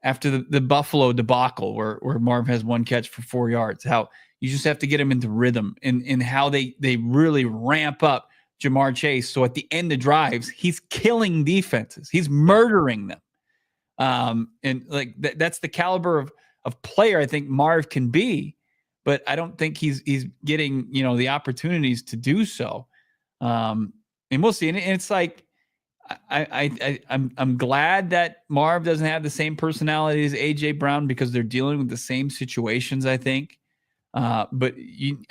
S1: after the Buffalo debacle where Marv has 1 catch for 4 yards, how you just have to get him into rhythm and how they really ramp up Jamar Chase. So at the end of drives, he's killing defenses. He's murdering them. And like that's the caliber of player I think Marv can be, but I don't think he's getting, the opportunities to do so. And we'll see. And it's like, I'm glad that Marv doesn't have the same personality as AJ Brown, because they're dealing with the same situations, I think. But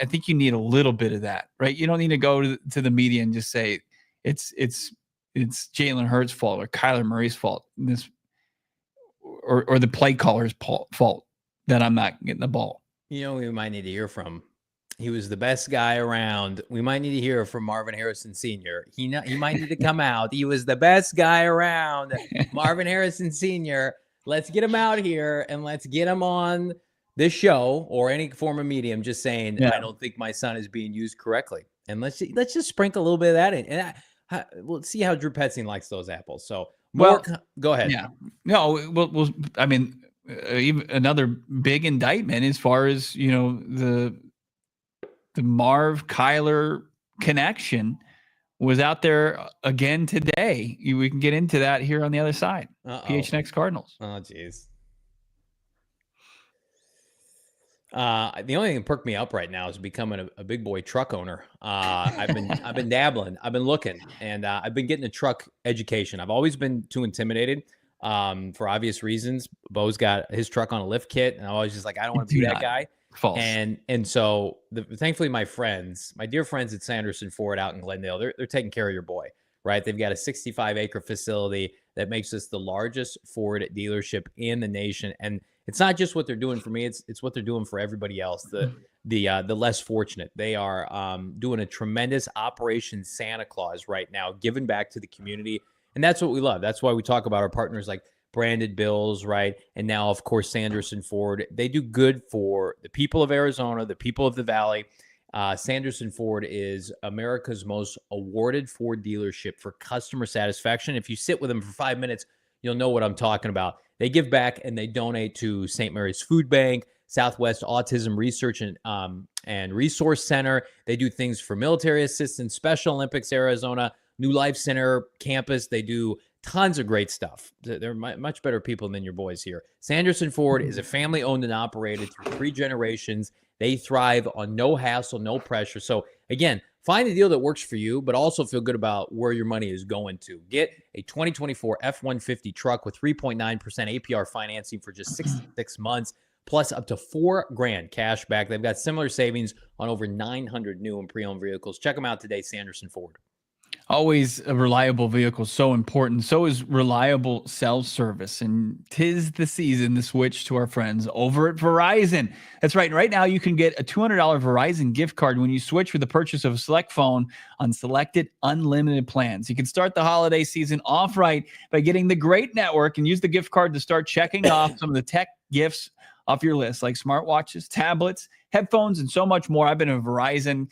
S1: I think you need a little bit of that, right? You don't need to go to the media and just say it's Jalen Hurts' fault or Kyler Murray's fault. Or the play caller's fault that I'm not getting the ball.
S2: We might need to hear from He was the best guy around. We might need to hear from Marvin Harrison Sr. He might need to come out. He was the best guy around. Marvin Harrison Sr. Let's get him out here and let's get him on this show or any form of medium just saying, I don't think my son is being used correctly. And let's just sprinkle a little bit of that in. And we'll see how Drew Petzing likes those apples. So, go ahead.
S1: Yeah. No, well, I mean, even another big indictment as far as, the Marv Kyler connection was out there again today. We can get into that here on the other side. PHNX Cardinals.
S2: Oh, geez. The only thing that perked me up right now is becoming a big boy truck owner. I've been dabbling, I've been looking, and I've been getting a truck education. I've always been too intimidated for obvious reasons. Bo's got his truck on a lift kit, and I was just like, I don't want to be that guy.
S1: False.
S2: And so thankfully my dear friends at Sanderson Ford out in Glendale, they're taking care of your boy, right? They've got a 65-acre facility that makes this the largest Ford dealership in the nation. And it's not just what they're doing for me, it's what they're doing for everybody else, the less fortunate. They are doing a tremendous Operation Santa Claus right now, giving back to the community. And that's what we love. That's why we talk about our partners like Branded Bills, right? And now, of course, Sanderson Ford. They do good for the people of Arizona, the people of the Valley. Sanderson Ford is America's most awarded Ford dealership for customer satisfaction. If you sit with them for 5 minutes, you'll know what I'm talking about. They give back and they donate to St. Mary's Food Bank, Southwest Autism Research and Resource Center. They do things for military assistance, Special Olympics Arizona, New Life Center campus. They do tons of great stuff. They're much better people than your boys here. Sanderson Ford is a family owned and operated through 3 generations. They thrive on no hassle, no pressure. So again, find a deal that works for you, but also feel good about where your money is going to. Get a 2024 F-150 truck with 3.9% APR financing for just 66 months, plus up to $4,000 cash back. They've got similar savings on over 900 new and pre-owned vehicles. Check them out today, Sanderson Ford.
S1: Always a reliable vehicle, so important. So is reliable cell service. And 'tis the season to switch to our friends over at Verizon. That's right. Right now, you can get a $200 Verizon gift card when you switch with the purchase of a select phone on selected unlimited plans. You can start the holiday season off right by getting the great network and use the gift card to start checking off some of the tech gifts off your list, like smartwatches, tablets, headphones, and so much more. I've been a Verizon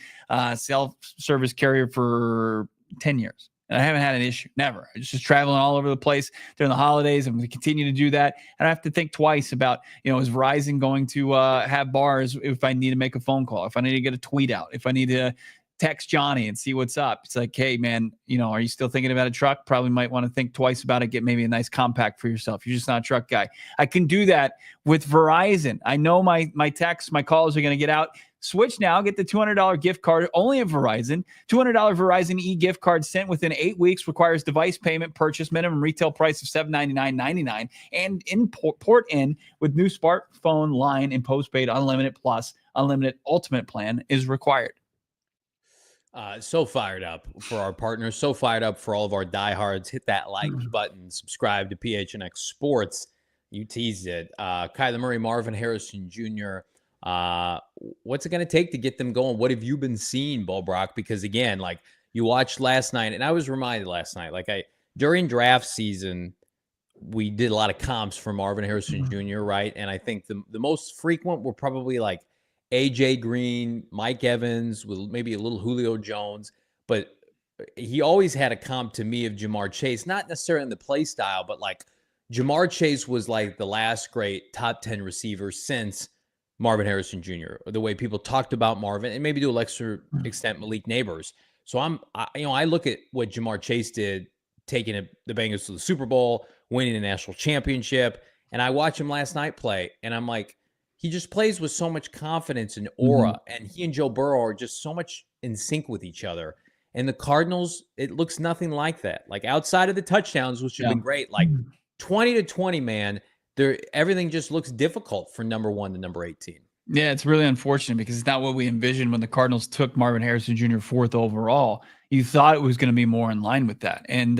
S1: cell service carrier for 10 years. And I haven't had an issue. Never. I'm just traveling all over the place during the holidays. I'm going to continue to do that. And I have to think twice about, is Verizon going to have bars if I need to make a phone call, if I need to get a tweet out, if I need to text Johnny and see what's up. It's like, hey, man, are you still thinking about a truck? Probably might want to think twice about it. Get maybe a nice compact for yourself. You're just not a truck guy. I can do that with Verizon. I know my texts, my calls are going to get out. Switch now. Get the $200 gift card only at Verizon. $200 Verizon e-gift card sent within 8 weeks. Requires device payment, purchase minimum retail price of $799.99, and port in with new smartphone line and postpaid unlimited plus unlimited ultimate plan is required.
S2: So fired up for our partners. So fired up for all of our diehards. Hit that like button. Subscribe to PHNX Sports. You teased it. Kyler Murray, Marvin Harrison Jr. What's it going to take to get them going? What have you been seeing, Brack? Because again, like you watched last night, and I was reminded last night, during draft season, we did a lot of comps for Marvin Harrison Jr., right? And I think the most frequent were probably like AJ Green, Mike Evans, with maybe a little Julio Jones, but he always had a comp to me of Jamar Chase, not necessarily in the play style, but like Jamar Chase was like the last great top 10 receiver since Marvin Harrison Jr., the way people talked about Marvin, and maybe to a lesser extent Malik Neighbors. So I look at what Jamar Chase did, taking the Bengals to the Super Bowl, winning a national championship, and I watched him last night play, and I'm like, he just plays with so much confidence and aura, and he and Joe Burrow are just so much in sync with each other. And the Cardinals, it looks nothing like that. Like outside of the touchdowns, which have been great, like 20-20, man, everything just looks difficult for number 1 to number 18.
S1: Yeah, it's really unfortunate because it's not what we envisioned when the Cardinals took Marvin Harrison Jr. 4th overall. you thought it was going to be more in line with that. And,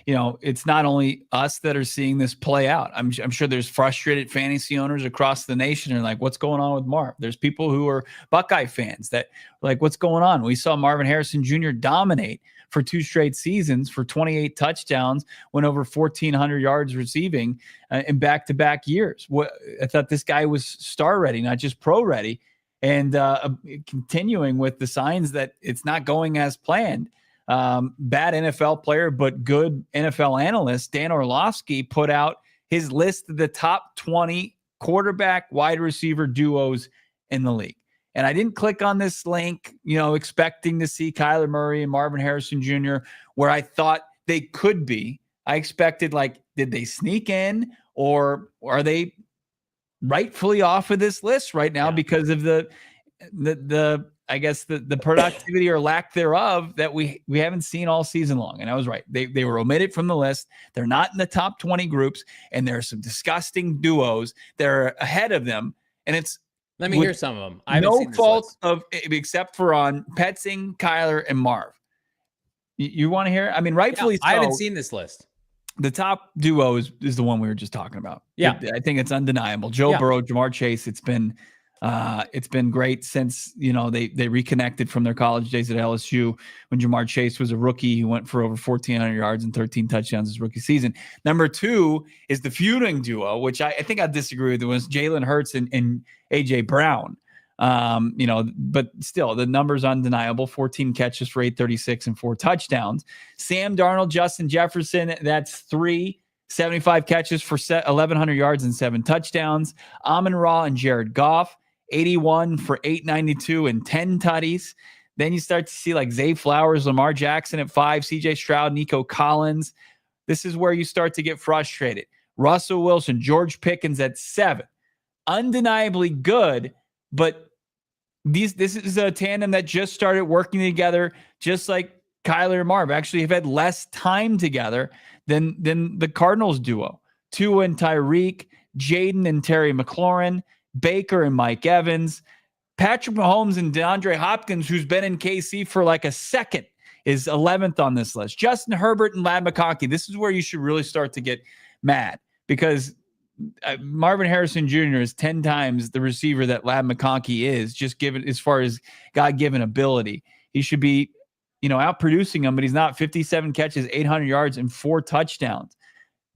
S1: it's not only us that are seeing this play out. I'm sure there's frustrated fantasy owners across the nation and like, what's going on with Marv? There's people who are Buckeye fans that like, what's going on? We saw Marvin Harrison Jr. dominate for 2 straight seasons for 28 touchdowns, went over 1,400 yards receiving in back-to-back years. I thought this guy was star ready, not just pro ready. And continuing with the signs that it's not going as planned. Bad NFL player, but good NFL analyst, Dan Orlovsky, put out his list of the top 20 quarterback wide receiver duos in the league. And I didn't click on this link, expecting to see Kyler Murray and Marvin Harrison Jr. where I thought they could be. I expected, did they sneak in, or are they rightfully off of this list right now because of the I guess the productivity or lack thereof that we haven't seen all season long. And I was right. They were omitted from the list. They're not in the top 20 groups, and there are some disgusting duos that are ahead of them. And it's
S2: let me hear some of them. I
S1: no fault of except for on Petzing, Kyler, and Marv. You want to hear? I mean, rightfully so.
S2: I haven't seen this list. The
S1: top duo is the one we were just talking about.
S2: Yeah.
S1: I think it's undeniable. Joe Burrow, Jamar Chase, it's been great since, they reconnected from their college days at LSU when Jamar Chase was a rookie. He went for over 1,400 yards and 13 touchdowns his rookie season. Number 2 is the feuding duo, which I think I disagree with. It was Jalen Hurts and A.J. Brown. But still, the number's undeniable. 14 catches for 836 and 4 touchdowns. Sam Darnold, Justin Jefferson, that's 3 75 catches for 1,100 yards and 7 touchdowns. Amon-Ra and Jared Goff, 81 for 892 and 10 tutties. Then you start to see like Zay Flowers, Lamar Jackson at 5, CJ Stroud, Nico Collins. This is where you start to get frustrated. Russell Wilson, George Pickens at 7. Undeniably good, but this is a tandem that just started working together, just like Kyler and Marv actually have had less time together than the Cardinals duo. Tua and Tyreek, Jaden and Terry McLaurin, Baker and Mike Evans, Patrick Mahomes and DeAndre Hopkins, who's been in KC for like a second, is 11th on this list. Justin Herbert and Ladd McConkey. This is where you should really start to get mad, because Marvin Harrison Jr. is 10 times the receiver that Ladd McConkey is, just given as far as God-given ability. He should be, outproducing him, but he's not. 57 catches, 800 yards, and 4 touchdowns.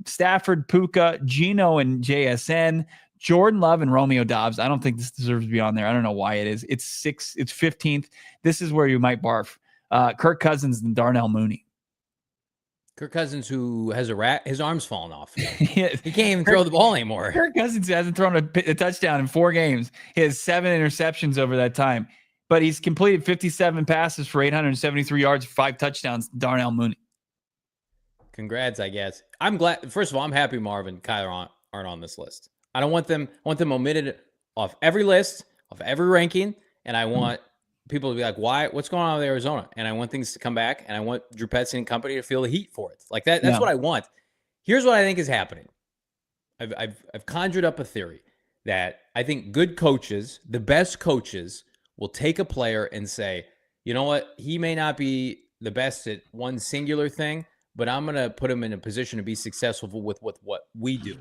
S1: Stafford, Puka, Geno, and JSN, Jordan Love, and Romeo Dobbs. I don't think this deserves to be on there. I don't know why it is. It's 15th. This is where you might barf. Kirk Cousins and Darnell Mooney.
S2: Kirk Cousins, who has his arm's fallen off. He can't even throw the ball anymore.
S1: Kirk Cousins hasn't thrown a touchdown in 4 games. He has 7 interceptions over that time, but he's completed 57 passes for 873 yards, 5 touchdowns. Darnell Mooney.
S2: Congrats, I guess. I'm glad. First of all, I'm happy Marvin and Kyler aren't on this list. I don't want them. I want them omitted off every list, off every ranking, and I want people to be like, why? What's going on with Arizona? And I want things to come back, and I want Drew Petzing and company to feel the heat for it. Like that. That's what I want. Here's what I think is happening. I've conjured up a theory that I think good coaches, the best coaches, will take a player and say, you know what? He may not be the best at one singular thing, but I'm going to put him in a position to be successful with what we do.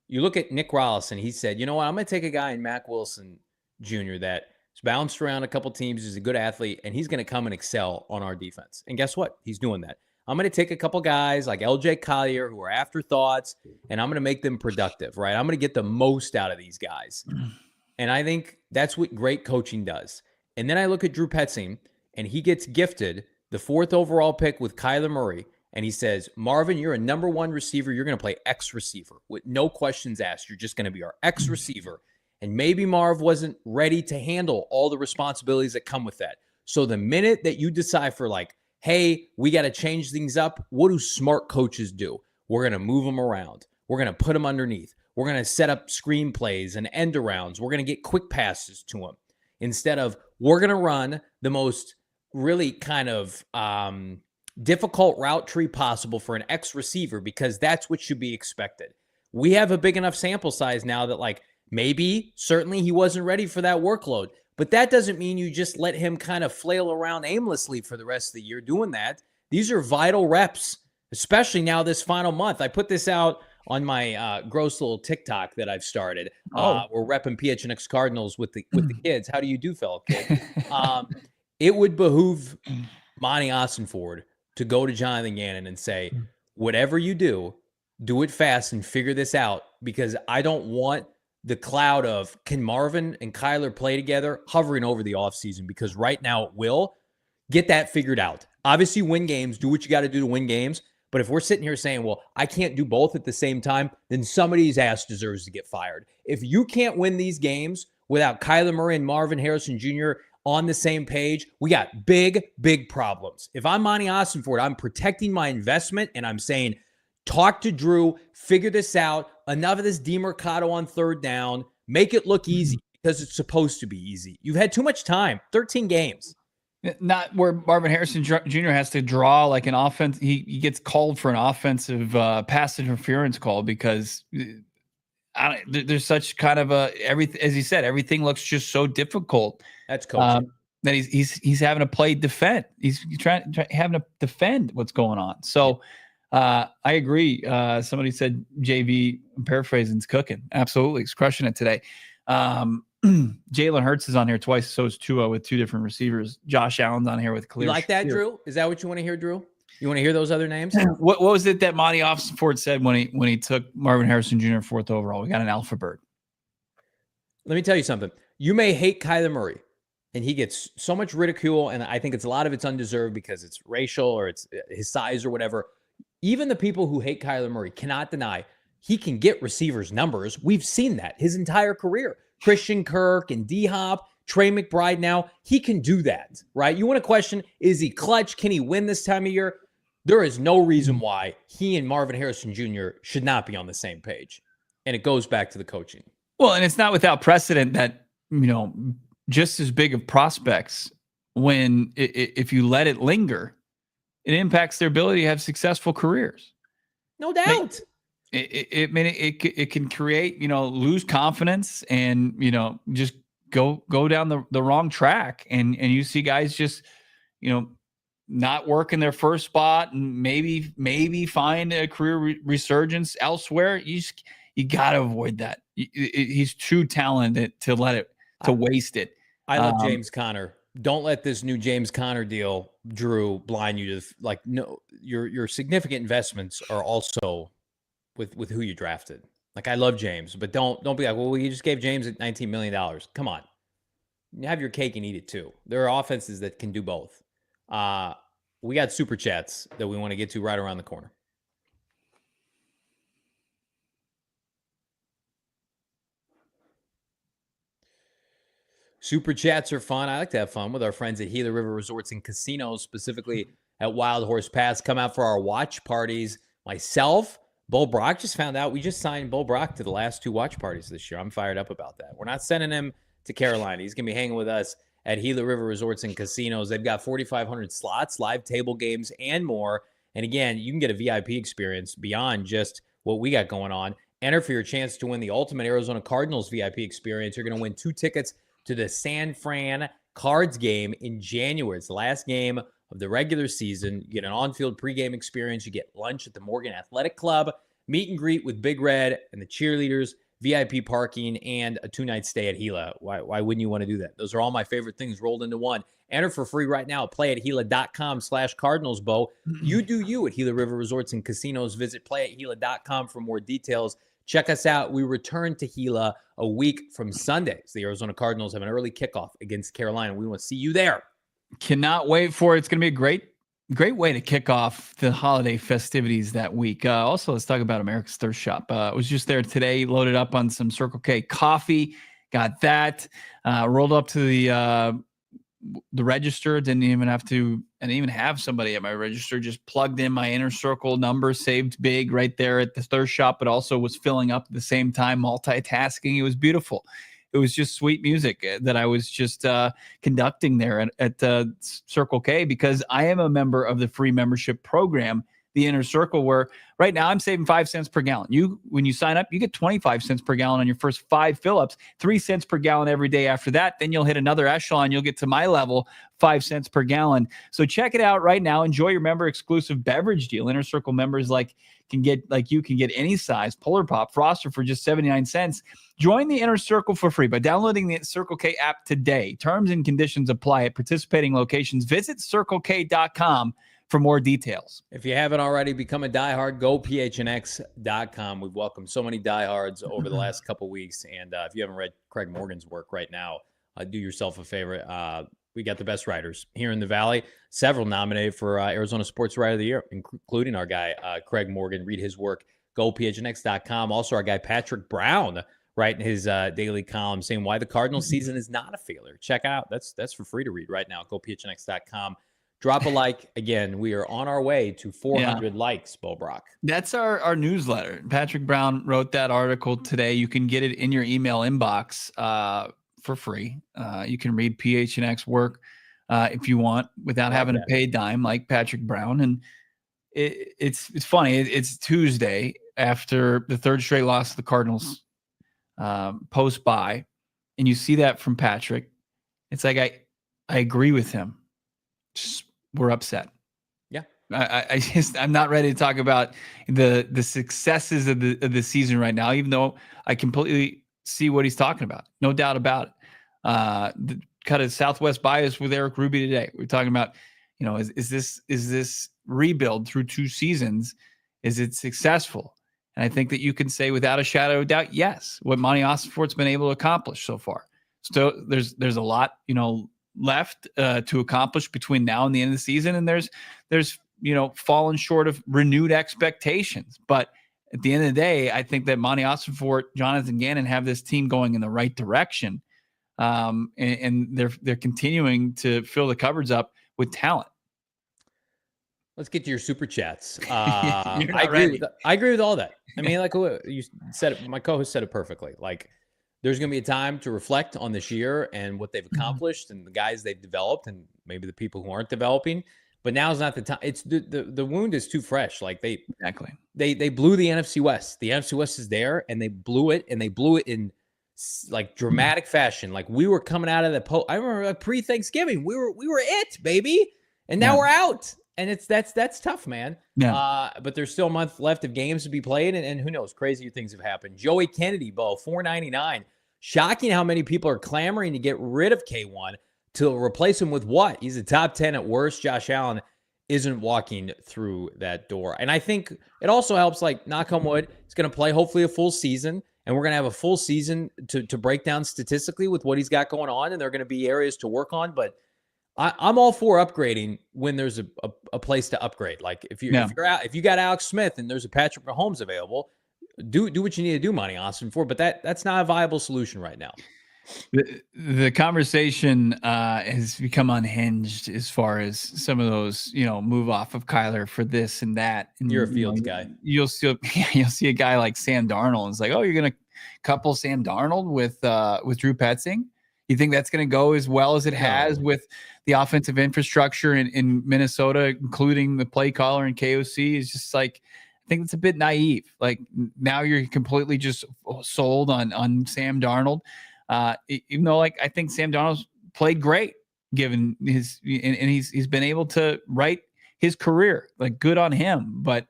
S2: You look at Nick Rollison, he said, you know what? I'm going to take a guy in Mack Wilson Jr. that's bounced around a couple teams, he's a good athlete, and he's going to come and excel on our defense. And guess what? He's doing that. I'm going to take a couple guys like LJ Collier who are afterthoughts, and I'm going to make them productive, right? I'm going to get the most out of these guys. And I think that's what great coaching does. And then I look at Drew Petzing, and he gets gifted the 4th overall pick with Kyler Murray, and he says, Marvin, you're a number 1 receiver. You're going to play X receiver with no questions asked. You're just going to be our X receiver. And maybe Marv wasn't ready to handle all the responsibilities that come with that. So the minute that you decide for like, hey, we got to change things up, what do smart coaches do? We're going to move them around. We're going to put them underneath. We're going to set up screen plays and end arounds. We're going to get quick passes to them. Instead of, we're going to run the most really kind of difficult route tree possible for an X receiver, because that's what should be expected. We have a big enough sample size now that like Maybe, certainly he wasn't ready for that workload. But that doesn't mean you just let him kind of flail around aimlessly for the rest of the year doing that. These are vital reps, especially now this final month. I put this out on my gross little TikTok that I've started. We're repping PHNX Cardinals with the kids. How do you do, fellow kid? It would behoove Monty Ossenford to go to Jonathan Gannon and say, whatever you do it fast and figure this out, because I don't want the cloud of can Marvin and Kyler play together hovering over the offseason, because right now it will. Get that figured out. Obviously, win games. Do what you got to do to win games. But if we're sitting here saying, well, I can't do both at the same time, then somebody's ass deserves to get fired. If you can't win these games without Kyler Murray and Marvin Harrison Jr. on the same page, we got big, big problems. If I'm Monty Ossenford, I'm protecting my investment, and I'm saying, talk to Drew, figure this out. Enough of this demercado on third down. Make it look easy, because it's supposed to be easy. You've had too much time, 13 games.
S1: Not where Marvin Harrison Jr. has to draw like an offense. He gets called for an offensive pass interference call because there's such kind of everything, as he said, everything looks just so difficult.
S2: That's coaching.
S1: That he's having to play defend. He's having to defend what's going on. So I agree. Somebody said JV, I'm paraphrasing, is cooking. Absolutely, he's crushing it today. Jalen Hurts is on here twice. So is Tua with two different receivers. Josh Allen's on here with clear.
S2: You like that, Drew? Is that what you want to hear, Drew? You want to hear those other names?
S1: What was it that Monty Ossenford said when he took Marvin Harrison Jr. 4th overall? We got an alpha bird.
S2: Let me tell you something. You may hate Kyler Murray, and he gets so much ridicule, and I think a lot of it's undeserved because it's racial or it's his size or whatever. Even the people who hate Kyler Murray cannot deny he can get receivers' numbers. We've seen that his entire career. Christian Kirk and D-Hop, Trey McBride now, he can do that, right? You want to question, is he clutch? Can he win this time of year? There is no reason why he and Marvin Harrison Jr. should not be on the same page. And it goes back to the coaching.
S1: Well, and it's not without precedent that, just as big of prospects, when if you let it linger, it impacts their ability to have successful careers.
S2: No doubt.
S1: It can create, lose confidence and, just go down the wrong track. And you see guys just, not work in their first spot and maybe find a career resurgence elsewhere. You got to avoid that. He's too talented to waste it.
S2: I love James Conner. Don't let this new James Conner deal, Drew, blind you to no, your significant investments are also with who you drafted. Like, I love James, but don't be like, well, you just gave James $19 million. Come on. You have your cake and eat it too. There are offenses that can do both. We got super chats that we want to get to right around the corner. Super chats are fun. I like to have fun with our friends at Gila River Resorts and Casinos, specifically at Wild Horse Pass. Come out for our watch parties. Myself, Bull Brock, just found out we just signed Bull Brock to the last 2 watch parties this year. I'm fired up about that. We're not sending him to Carolina. He's going to be hanging with us at Gila River Resorts and Casinos. They've got 4,500 slots, live table games, and more. And again, you can get a VIP experience beyond just what we got going on. Enter for your chance to win the ultimate Arizona Cardinals VIP experience. You're going to win 2 tickets to the San Fran Cards game in January. It's the last game of the regular season. You get an on-field pregame experience. You get lunch at the Morgan Athletic Club, meet and greet with Big Red and the cheerleaders, VIP parking, and a 2-night stay at Gila. Why wouldn't you want to do that? Those are all my favorite things rolled into one. Enter for free right now. Play at Gila.com/CardinalsBow. You do you at Gila River Resorts and Casinos. Visit playatgila.com for more details. Check us out. We return to Gila a week from Sunday. The Arizona Cardinals have an early kickoff against Carolina. We want to see you there.
S1: Cannot wait for it. It's going to be a great way to kick off the holiday festivities that week. Also, let's talk about America's Thirst Shop. I was just there today, loaded up on some Circle K coffee. Got that. Rolled up to the register. Didn't even have somebody at my register. Just plugged in my Inner Circle number, saved big right there at the Thirst Shop, but also was filling up at the same time, multitasking. It was beautiful. It was just sweet music that I was just conducting there at Circle K, because I am a member of the free membership program, the inner circle, where right now I'm saving 5 cents per gallon. When you sign up, you get 25 cents per gallon on your first 5 fill-ups, 3 cents per gallon every day after that. Then you'll hit another echelon. You'll get to my level, 5 cents per gallon. So check it out right now. Enjoy your member exclusive beverage deal. Inner Circle members can get any size Polar Pop Froster for just 79 cents. Join the Inner Circle for free by downloading the Circle K app today. Terms and conditions apply at participating locations. Visit CircleK.com for more details.
S2: If you haven't already become a diehard, go PHNX.com. We've welcomed so many diehards over the last couple weeks. And if you haven't read Craig Morgan's work right now, do yourself a favor. We got the best writers here in the Valley, several nominated for Arizona Sports Writer of the Year, including our guy, Craig Morgan. Read his work, go PHNX.com. Also, our guy, Patrick Brown, writing his daily column saying why the Cardinals season is not a failure. Check out. That's for free to read right now. Go PHNX.com. Drop a like. Again, we are on our way to 400 likes, Bo Brack.
S1: That's our newsletter. Patrick Brown wrote that article today. You can get it in your email inbox for free. You can read PHNX work if you want without having to pay a dime like Patrick Brown. And it's funny. It's Tuesday after the third straight loss to the Cardinals post-bye, and you see that from Patrick. It's like I agree with him. Just, we're upset.
S2: Yeah,
S1: I'm not ready to talk about the successes of the season right now, even though I completely see what he's talking about. No doubt about it. The kind of Southwest bias with Eric Ruby today. We're talking about, is this rebuild through 2 seasons? Is it successful? And I think that you can say without a shadow of doubt, yes, what Monty Ossenfort's been able to accomplish so far. So there's a lot, left to accomplish between now and the end of the season. And there's fallen short of renewed expectations. But at the end of the day, I think that Monty Ossenfort, Jonathan Gannon have this team going in the right direction. And they're continuing to fill the cupboards up with talent.
S2: Let's get to your super chats.
S1: I
S2: agree with all that. I mean, like you said it, my co-host said it perfectly. Like, there's going to be a time to reflect on this year and what they've accomplished and the guys they've developed and maybe the people who aren't developing. But now's not the time. It's the wound is too fresh. Like they blew the NFC West. The NFC West is there, and they blew it, and they blew it in like dramatic fashion. Like we were coming out of the I remember pre-Thanksgiving, we were it, baby, and now we're out. And that's tough, man.
S1: Yeah.
S2: But there's still a month left of games to be played, and who knows, crazier things have happened. Joey Kennedy, Bo, $4.99. Shocking how many people are clamoring to get rid of K1 to replace him with what? He's a top 10 at worst. Josh Allen isn't walking through that door. And I think it also helps, like, knock on wood, he's going to play hopefully a full season, and we're going to have a full season to break down statistically with what he's got going on, and there are going to be areas to work on, but I'm all for upgrading when there's a place to upgrade. Like if you got Alex Smith and there's a Patrick Mahomes available, do what you need to do, Monty Ossenfort. But that's not a viable solution right now.
S1: The conversation has become unhinged as far as some of those, move off of Kyler for this and that. And
S2: you're a Fields guy.
S1: You'll see a guy like Sam Darnold. And it's like, oh, you're gonna couple Sam Darnold with Drew Petzing. You think that's going to go as well as it has with the offensive infrastructure in Minnesota, including the play caller and KOC? Is just like, I think it's a bit naive. Like now you're completely just sold on Sam Darnold. Even though I think Sam Darnold's played great given his, and he's been able to write his career, like good on him, but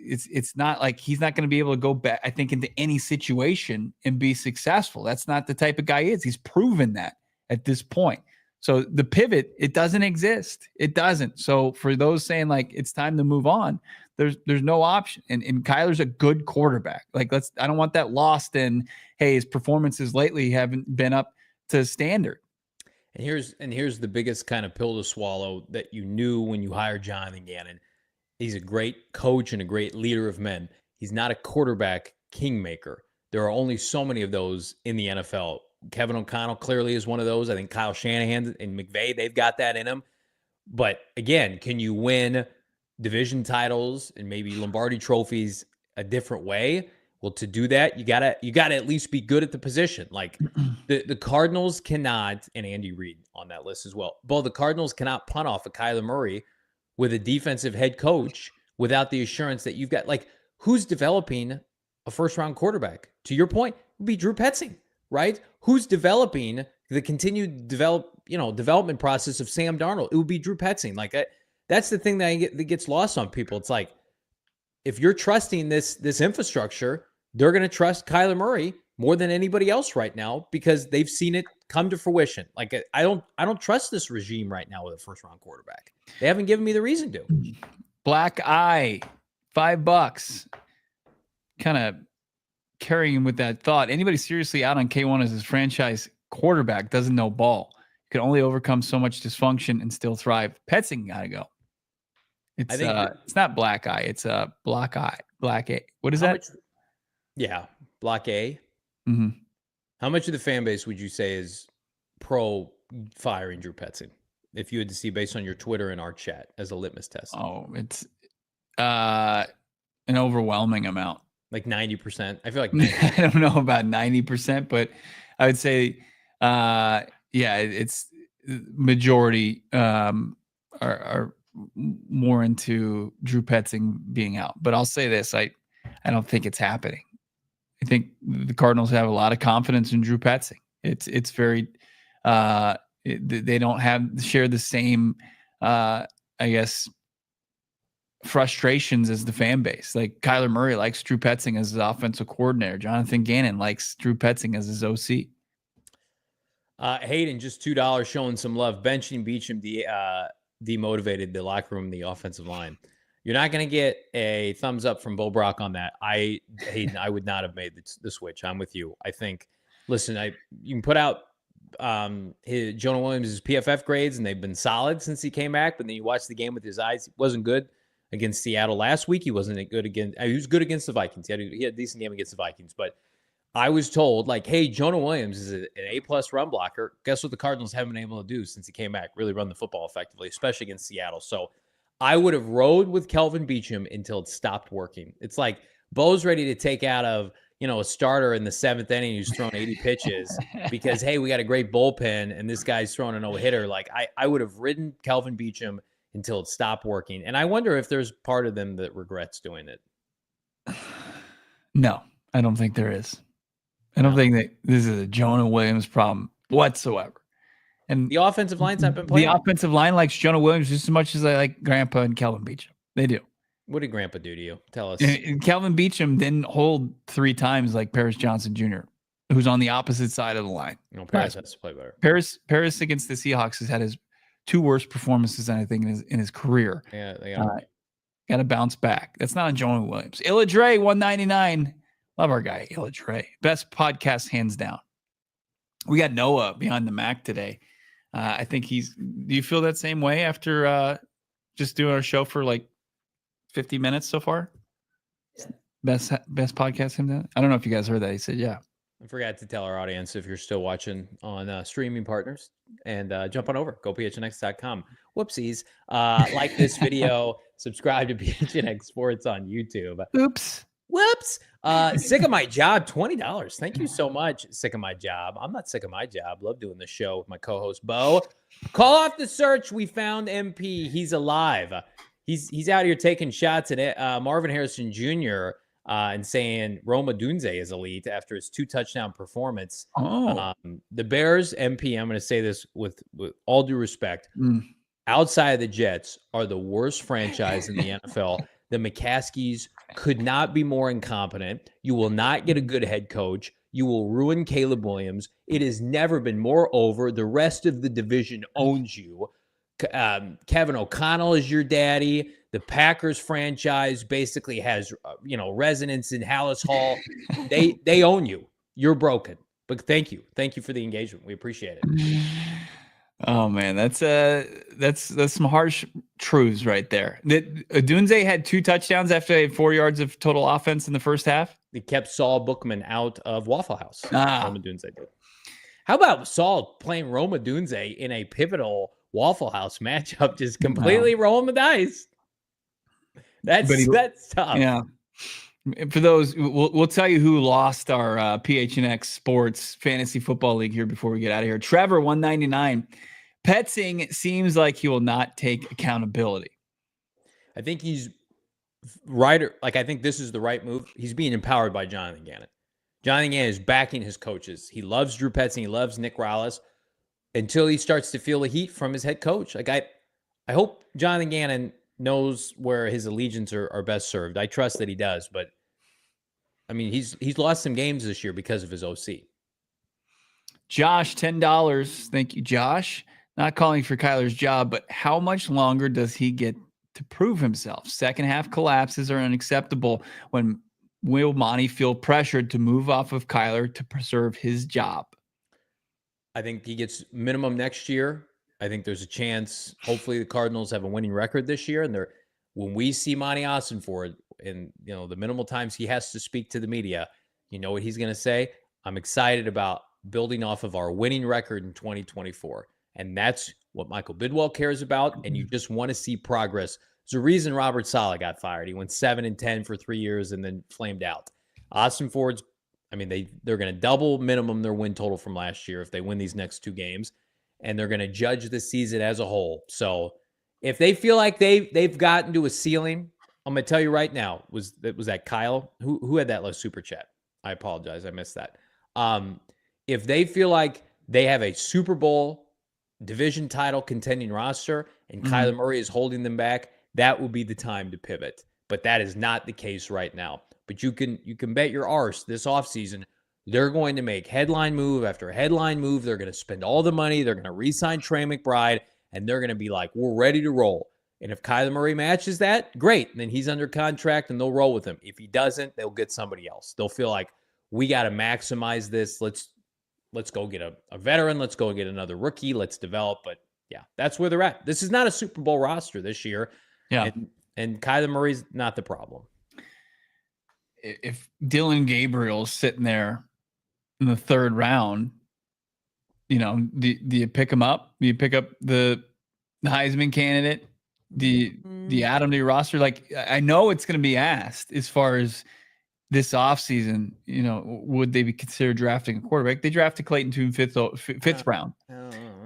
S1: it's not like he's not going to be able to go back, I think, into any situation and be successful. That's not the type of guy he is. He's proven that at this point. So the pivot, it doesn't exist. It doesn't. So for those saying like it's time to move on, there's no option. And Kyler's a good quarterback. Like I don't want that lost in, hey, his performances lately haven't been up to standard.
S2: And here's the biggest kind of pill to swallow that you knew when you hired Jonathan Gannon. He's a great coach and a great leader of men. He's not a quarterback kingmaker. There are only so many of those in the NFL. Kevin O'Connell clearly is one of those. I think Kyle Shanahan and McVay, they've got that in them. But again, can you win division titles and maybe Lombardi trophies a different way? Well, to do that, you gotta at least be good at the position. Like the Cardinals cannot, and Andy Reid on that list as well. But the Cardinals cannot punt off of Kyler Murray with a defensive head coach without the assurance that you've got, like, who's developing a first-round quarterback? To your point, it would be Drew Petzing, right? Who's developing the continued development process of Sam Darnold? It would be Drew Petzing. Like, that's the thing that gets lost on people. It's like, if you're trusting this infrastructure, they're going to trust Kyler Murray more than anybody else right now because they've seen it come to fruition. Like, I don't trust this regime right now with a first-round quarterback. They haven't given me the reason to.
S1: Black Eye, $5. Kind of carrying with that thought. Anybody seriously out on K1 as his franchise quarterback doesn't know ball. You can only overcome so much dysfunction and still thrive. Petzing gotta go. It's not Black Eye. It's a Black Eye. Black A. What is that?
S2: Block A.
S1: Mm-hmm.
S2: How much of the fan base would you say is pro firing Drew Petzing? If you had to see based on your Twitter and our chat as a litmus test.
S1: Oh, it's an overwhelming amount.
S2: Like 90%. I feel like
S1: I don't know about 90%, but I would say it's majority are more into Drew Petzing being out. But I'll say this, I don't think it's happening. I think the Cardinals have a lot of confidence in Drew Petzing. It's very they don't share the same I guess frustrations as the fan base. Like Kyler Murray likes Drew Petzing as his offensive coordinator. Jonathan Gannon likes Drew Petzing as his OC.
S2: Hayden, just $2 showing some love. Benching Beacham demotivated the locker room, the offensive line. You're not going to get a thumbs up from Bo Brock on that. Hayden, I would not have made the switch. I'm with you. I think, listen, you can put out Jonah Williams' PFF grades, and they've been solid since he came back. But then you watch the game with his eyes. He wasn't good against Seattle last week. He wasn't good against. He was good against the Vikings. He had a decent game against the Vikings. But I was told, like, hey, Jonah Williams is an A+ run blocker. Guess what the Cardinals haven't been able to do since he came back? Really run the football effectively, especially against Seattle. So I would have rode with Kelvin Beachum until it stopped working. It's like Bo's ready to take out of a starter in the 7th inning who's thrown 80 pitches because, hey, we got a great bullpen and this guy's throwing a no-hitter. Like, I would have ridden Kelvin Beachum until it stopped working. And I wonder if there's part of them that regrets doing it.
S1: No, I don't think there is. I don't think that this is a Jonah Williams problem whatsoever. And
S2: the offensive line's not been playing.
S1: The offensive line likes Jonah Williams just as much as I like Grandpa and Kelvin Beachum. They do.
S2: What did Grandpa do to you? Tell us.
S1: And Kelvin Beachum didn't hold 3 times like Paris Johnson Jr., who's on the opposite side of the line.
S2: No, Paris has to play better.
S1: Paris against the Seahawks has had his 2 worst performances, I think, in his career.
S2: Yeah, they
S1: got to bounce back. That's not on Jonah Williams. Illa Dre, $1.99. Love our guy, Illa Dre. Best podcast, hands down. We got Noah behind the Mac today. I think do you feel that same way after just doing our show for like 50 minutes so far? Yeah. Best podcast, him down? I don't know if you guys heard that. He said, yeah.
S2: I forgot to tell our audience, if you're still watching on streaming partners, and jump on over, gophnx.com. Whoopsies. Like this video, subscribe to PHNX Sports on YouTube.
S1: Oops.
S2: Whoops. Sick of my job, $20. Thank you so much. Sick of my job. I'm not sick of my job. Love doing the show with my co-host Bo. Call off the search. We found MP. He's alive. He's out here taking shots at Marvin Harrison Jr. And saying Roma Dunze is elite after his 2 touchdown performance. The Bears, MP, I'm going to say this with all due respect, outside of the Jets, are the worst franchise in the NFL. The McCaskies could not be more incompetent. You will not get a good head coach. You will ruin Caleb Williams. It has never been more over. The rest of the division owns you. Kevin O'Connell is your daddy. The Packers franchise basically has, resonance in Hallis Hall. They own you. You're broken. But thank you for the engagement. We appreciate it.
S1: Oh man, that's some harsh truths right there. Dunze had 2 touchdowns after they had 4 yards of total offense in the first half.
S2: They kept Saul Bookman out of Waffle House. Roma Dunze did. How about Saul playing Roma Dunze in a pivotal Waffle House matchup, just completely rolling the dice? That's tough.
S1: Yeah. For those, we'll tell you who lost our PHNX Sports Fantasy Football League here before we get out of here. Trevor, $1.99. Petzing seems like he will not take accountability.
S2: I think he's I think this is the right move. He's being empowered by Jonathan Gannon. Jonathan Gannon is backing his coaches. He loves Drew Petzing. He loves Nick Rallis until he starts to feel the heat from his head coach. Like I hope Jonathan Gannon knows where his allegiance are best served. I trust that he does, but I mean, he's lost some games this year because of his OC.
S1: Josh, $10. Thank you, Josh. Not calling for Kyler's job, but how much longer does he get to prove himself? Second half collapses are unacceptable. When will Monty feel pressured to move off of Kyler to preserve his job?
S2: I think he gets minimum next year. I think there's a chance. Hopefully, the Cardinals have a winning record this year, and when we see Monty Ossenford and the minimal times he has to speak to the media, you know what he's going to say? I'm excited about building off of our winning record in 2024. And that's what Michael Bidwell cares about. And you just want to see progress. There's a reason Robert Saleh got fired. He went 7-10 for 3 years and then flamed out. Ossenford's, I mean, they're going to double minimum their win total from last year if they win these next 2 games. And they're going to judge the season as a whole. So if they feel like they've gotten to a ceiling, I'm going to tell you right now, was that Kyle? Who had that last super chat? I apologize. I missed that. If they feel like they have a Super Bowl division title contending roster and Kyler Murray is holding them back, that will be the time to pivot. But that is not the case right now. But you can bet your arse this offseason, they're going to make headline move after headline move. They're going to spend all the money. They're going to re-sign Trey McBride, and they're going to be like, we're ready to roll. And if Kyler Murray matches that, great. Then he's under contract, and they'll roll with him. If he doesn't, they'll get somebody else. They'll feel like, we got to maximize this. Let's go get a veteran. Let's go get another rookie. Let's develop. But yeah, that's where they're at. This is not a Super Bowl roster this year.
S1: Yeah.
S2: And Kyler Murray's not the problem.
S1: If Dylan Gabriel's sitting there in the 3rd round, do you pick him up? Do you pick up the Heisman candidate? Do you add him to your roster? Like, I know it's going to be asked as far as this offseason, would they be considered drafting a quarterback? They drafted Clayton Tune fifth round.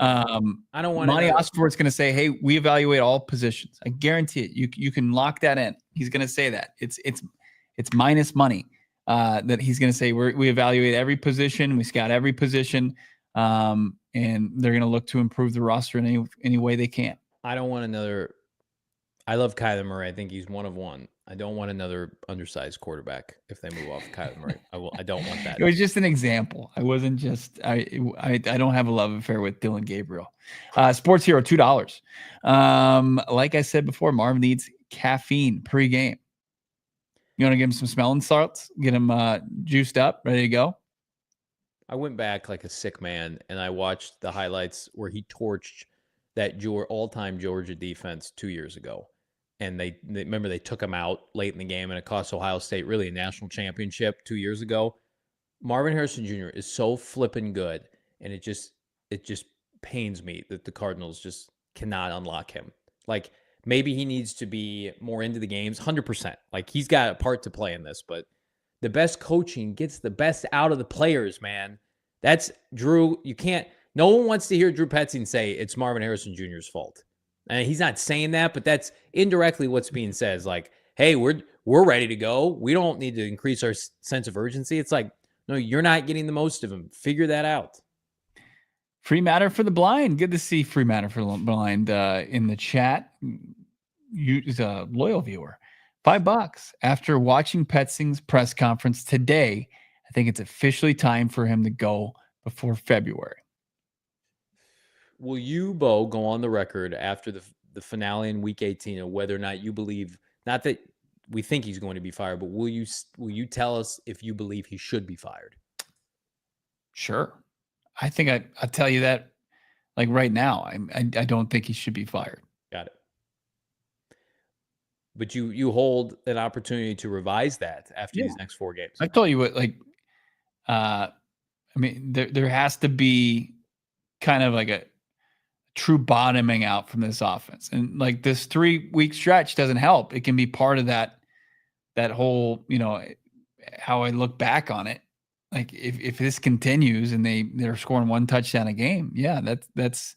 S2: I don't want
S1: Monty Ossenford's going to say, hey, we evaluate all positions. I guarantee it. You can lock that in. He's going to say that. It's minus money that he's going to say we evaluate every position. We scout every position. And they're going to look to improve the roster in any way they can.
S2: I don't want another. I love Kyler Murray. I think he's one of one. I don't want another undersized quarterback if they move off Kyler Murray. I don't want that.
S1: It was just an example. I wasn't just I don't have a love affair with Dylan Gabriel. Sports Hero, $2. Like I said before, Marvin needs caffeine pregame. You want to give him some smelling salts, get him juiced up, ready to go?
S2: I went back like a sick man and I watched the highlights where he torched that all-time Georgia defense 2 years ago. And they remember they took him out late in the game and it cost Ohio State really a national championship 2 years ago. Marvin Harrison Jr. is so flippin' good, and it just pains me that the Cardinals just cannot unlock him. Like, maybe he needs to be more into the games, 100%. Like, he's got a part to play in this, but the best coaching gets the best out of the players, man. That's Drew. No one wants to hear Drew Petzing say it's Marvin Harrison Jr.'s fault. And he's not saying that, but that's indirectly what's being said. Is like, hey, we're ready to go. We don't need to increase our sense of urgency. It's like, no, you're not getting the most of him. Figure that out.
S1: Free Matter for the Blind. Good to see Free Matter for the Blind in the chat. He's a loyal viewer. $5 after watching Petzing's press conference today. I think it's officially time for him to go before February.
S2: Will you, Bo, go on the record after the finale in Week 18 of whether or not you believe, not that we think he's going to be fired, but will you tell us if you believe he should be fired?
S1: Sure. I think I'll tell you that like right now. I don't think he should be fired.
S2: Got it. But you hold an opportunity to revise that after these next 4 games.
S1: I told you what, there has to be kind of like a true bottoming out from this offense. And like this 3-week stretch doesn't help. It can be part of that whole, how I look back on it. Like if this continues and they're scoring 1 touchdown a game, that's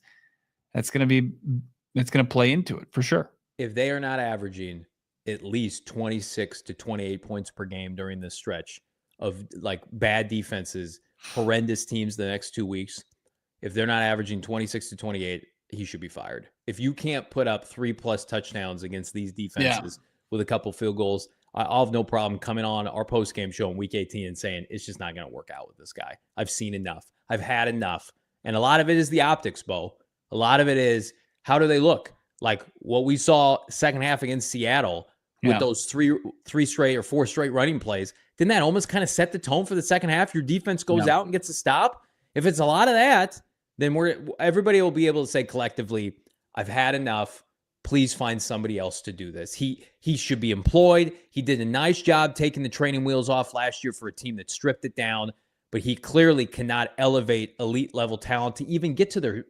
S1: going to play into it for sure.
S2: If they are not averaging at least 26 to 28 points per game during this stretch of like bad defenses, horrendous teams the next 2 weeks. If they're not averaging 26 to 28, he should be fired. If you can't put up 3+ touchdowns against these defenses with a couple field goals, I'll have no problem coming on our post-game show in week 18 and saying it's just not going to work out with this guy. I've seen enough. I've had enough. And a lot of it is the optics, Bo. A lot of it is how do they look? Like what we saw second half against Seattle with those three straight or 4 straight running plays. Didn't that almost kind of set the tone for the second half? Your defense goes out and gets a stop. If it's a lot of that, then everybody will be able to say collectively, I've had enough. Please find somebody else to do this. He should be employed. He did a nice job taking the training wheels off last year for a team that stripped it down, but he clearly cannot elevate elite level talent to even get to their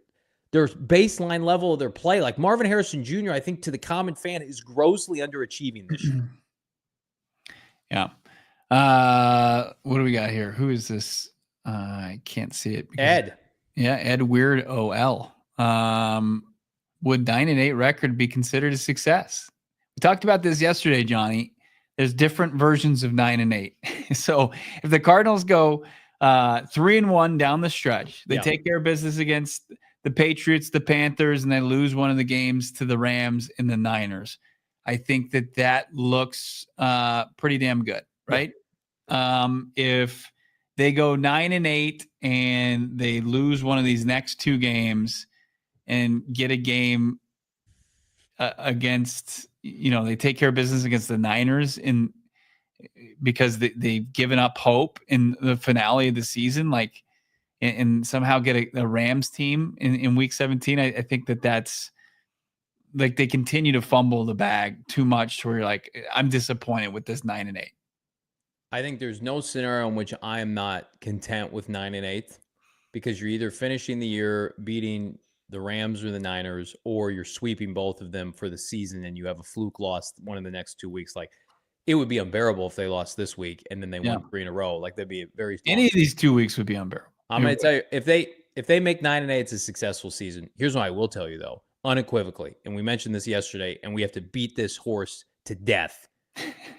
S2: baseline level of their play. Like Marvin Harrison Jr., I think to the common fan is grossly underachieving this year.
S1: Yeah. What do we got here? Who is this? I can't see it.
S2: Ed.
S1: Yeah, Ed Weird OL. Would 9-8 record be considered a success? We talked about this yesterday, Johnny. There's different versions of 9-8. So if the Cardinals go 3-1 down the stretch, they take care of business against the Patriots, the Panthers, and they lose one of the games to the Rams and the Niners. I think that looks pretty damn good, right? If they go 9-8 and they lose one of these next 2 games and get a game against, they take care of business against the Niners because they've given up hope in the finale of the season, and somehow get a Rams team in week 17. I think that's like they continue to fumble the bag too much to where you're like, I'm disappointed with this 9-8.
S2: I think there's no scenario in which I am not content with 9-8 because you're either finishing the year beating the Rams or the Niners, or you're sweeping both of them for the season and you have a fluke loss one of the next 2 weeks. Like it would be unbearable if they lost this week and then they won 3 in a row. Like that'd be
S1: any of these 2 weeks would be unbearable.
S2: I'm going to tell you, if they make 9-8, it's a successful season. Here's what I will tell you though, unequivocally, and we mentioned this yesterday, and we have to beat this horse to death.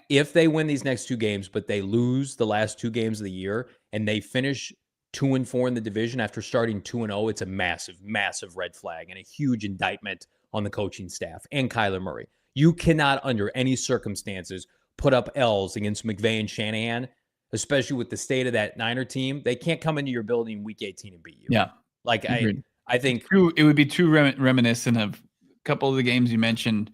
S2: If they win these next 2 games, but they lose the last 2 games of the year and they finish 2-4 in the division after starting 2-0, it's a massive, massive red flag and a huge indictment on the coaching staff and Kyler Murray. You cannot, under any circumstances, put up L's against McVay and Shanahan, especially with the state of that Niner team. They can't come into your building week 18 and beat you.
S1: Yeah.
S2: Like I think
S1: it would be too reminiscent of a couple of the games you mentioned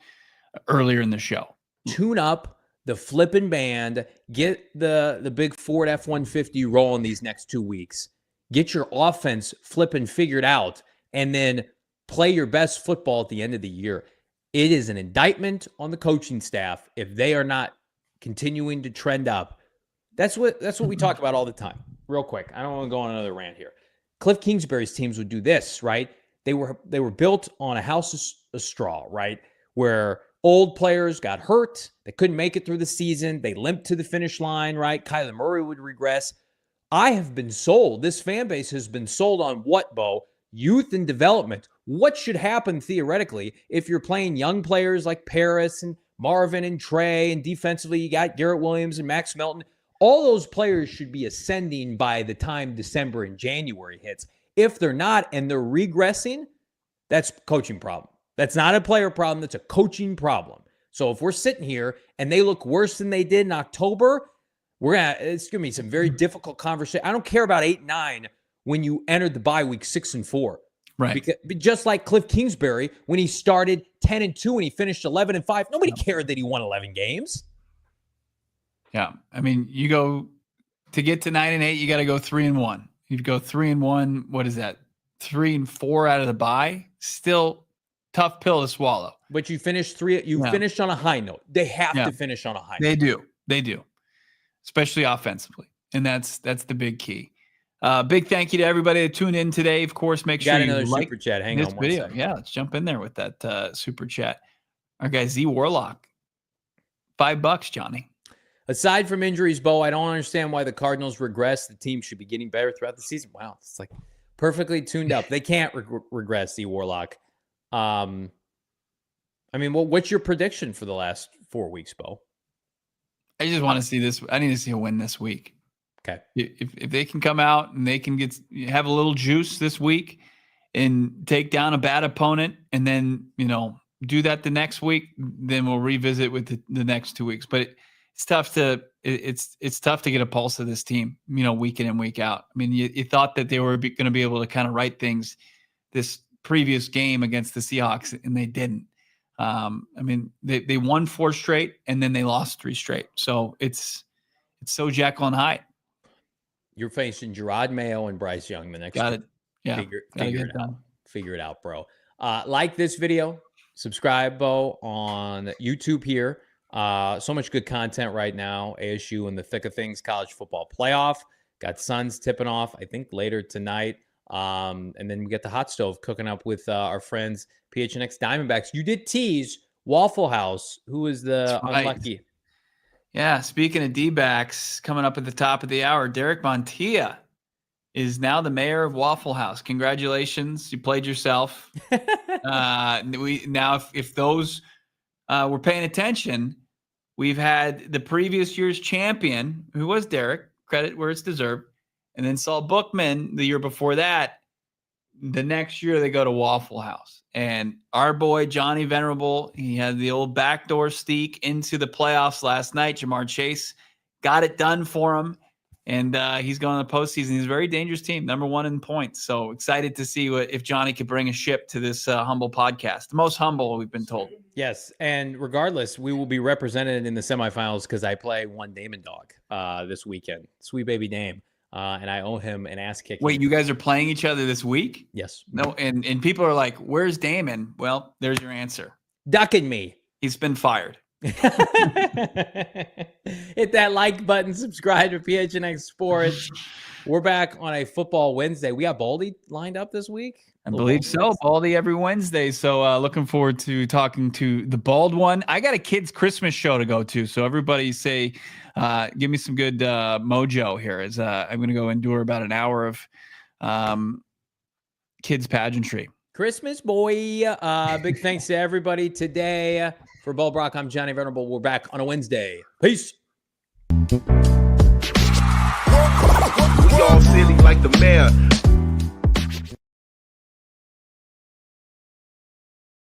S1: earlier in the show.
S2: Tune up the flipping band, get the big Ford F-150 rolling these next 2 weeks, get your offense flipping figured out, and then play your best football at the end of the year. It is an indictment on the coaching staff if they are not continuing to trend up. That's what we talk about all the time. Real quick, I don't want to go on another rant here. Cliff Kingsbury's teams would do this, right? They were built on a house of straw, right? Where old players got hurt. They couldn't make it through the season. They limped to the finish line, right? Kyler Murray would regress. I have been sold. This fan base has been sold on what, Bo? Youth and development. What should happen theoretically if you're playing young players like Paris and Marvin and Trey, and defensively you got Garrett Williams and Max Melton? All those players should be ascending by the time December and January hits. If they're not and they're regressing, that's a coaching problem. That's not a player problem. That's a coaching problem. So if we're sitting here and they look worse than they did in October, it's going to be some very difficult conversation. I don't care about 8-9 when you entered the bye week 6-4.
S1: Right.
S2: Because, just like Cliff Kingsbury, when he started 10-2 and he finished 11-5, nobody cared that he won 11 games.
S1: Yeah. I mean, you go to get to 9-8, you got to go 3-1. You'd go 3-1. What is that? 3-4 out of the bye. Still tough pill to swallow.
S2: But you finished finished on a high note. They have to finish on a high note.
S1: They do. Especially offensively. And that's the big key. Big thank you to everybody that tuned in today. Of course, make sure you like
S2: super chat. Hang
S1: this
S2: on one
S1: video.
S2: second.
S1: Yeah, let's jump in there with that super chat. Our guy Z Warlock. $5, Johnny.
S2: Aside from injuries, Bo, I don't understand why the Cardinals regress. The team should be getting better throughout the season. Wow, it's like perfectly tuned up. They can't regress, Z Warlock. I mean, what's your prediction for the last 4 weeks, Bo.
S1: I just want to see this. I need to see a win this week.
S2: Okay.
S1: If they can come out and they can have a little juice this week and take down a bad opponent, and then, do that the next week, then we'll revisit with the next 2 weeks. But it's tough to get a pulse of this team, week in and week out. I mean, you thought that they were going to be able to kind of right things this previous game against the Seahawks, and they didn't. I mean, they won 4 straight, and then they lost 3 straight. So it's so Jekyll and Hyde.
S2: You're facing Gerard Mayo and Bryce Young the next.
S1: Got it. Yeah.
S2: Figure it out, bro. Like this video, subscribe, Bo, on YouTube here. So much good content right now. ASU in the thick of things. College football playoff. Got Suns tipping off, I think, later tonight. And then we get the hot stove cooking up with our friends PHNX Diamondbacks. You did tease Waffle House. Who is the unlucky?
S1: Yeah, speaking of D-backs, coming up at the top of the hour, Derek Montilla is now the mayor of Waffle House. Congratulations, you played yourself. If those were paying attention, we've had the previous year's champion, who was Derek, credit where it's deserved, and then Saul Bookman the year before that. The next year they go to Waffle House. And our boy, Johnny Venerable, he had the old backdoor steak into the playoffs last night. Jamar Chase got it done for him. And he's going to the postseason. He's a very dangerous team, number 1 in points. So excited to see if Johnny could bring a ship to this humble podcast. The most humble, we've been told.
S2: Yes, and regardless, we will be represented in the semifinals because I play one Damon Dog this weekend. Sweet baby Dame. And I owe him an ass kicking.
S1: Wait, you guys are playing each other this week?
S2: Yes.
S1: No, and people are like, where's Damon? Well, there's your answer.
S2: Ducking me.
S1: He's been fired.
S2: Hit that like button, subscribe to PHNX Sports. We're back on a football Wednesday. We got Baldy lined up this week.
S1: I believe so. Baldy every Wednesday. So looking forward to talking to the bald one. I got a kids' Christmas show to go to. So everybody say, give me some good mojo here. As I'm going to go endure about an hour of kids pageantry.
S2: Christmas boy. Big thanks to everybody today. For Bo Brack, I'm Johnny Venerable. We're back on a Wednesday. Peace.
S4: We all silly like the mayor.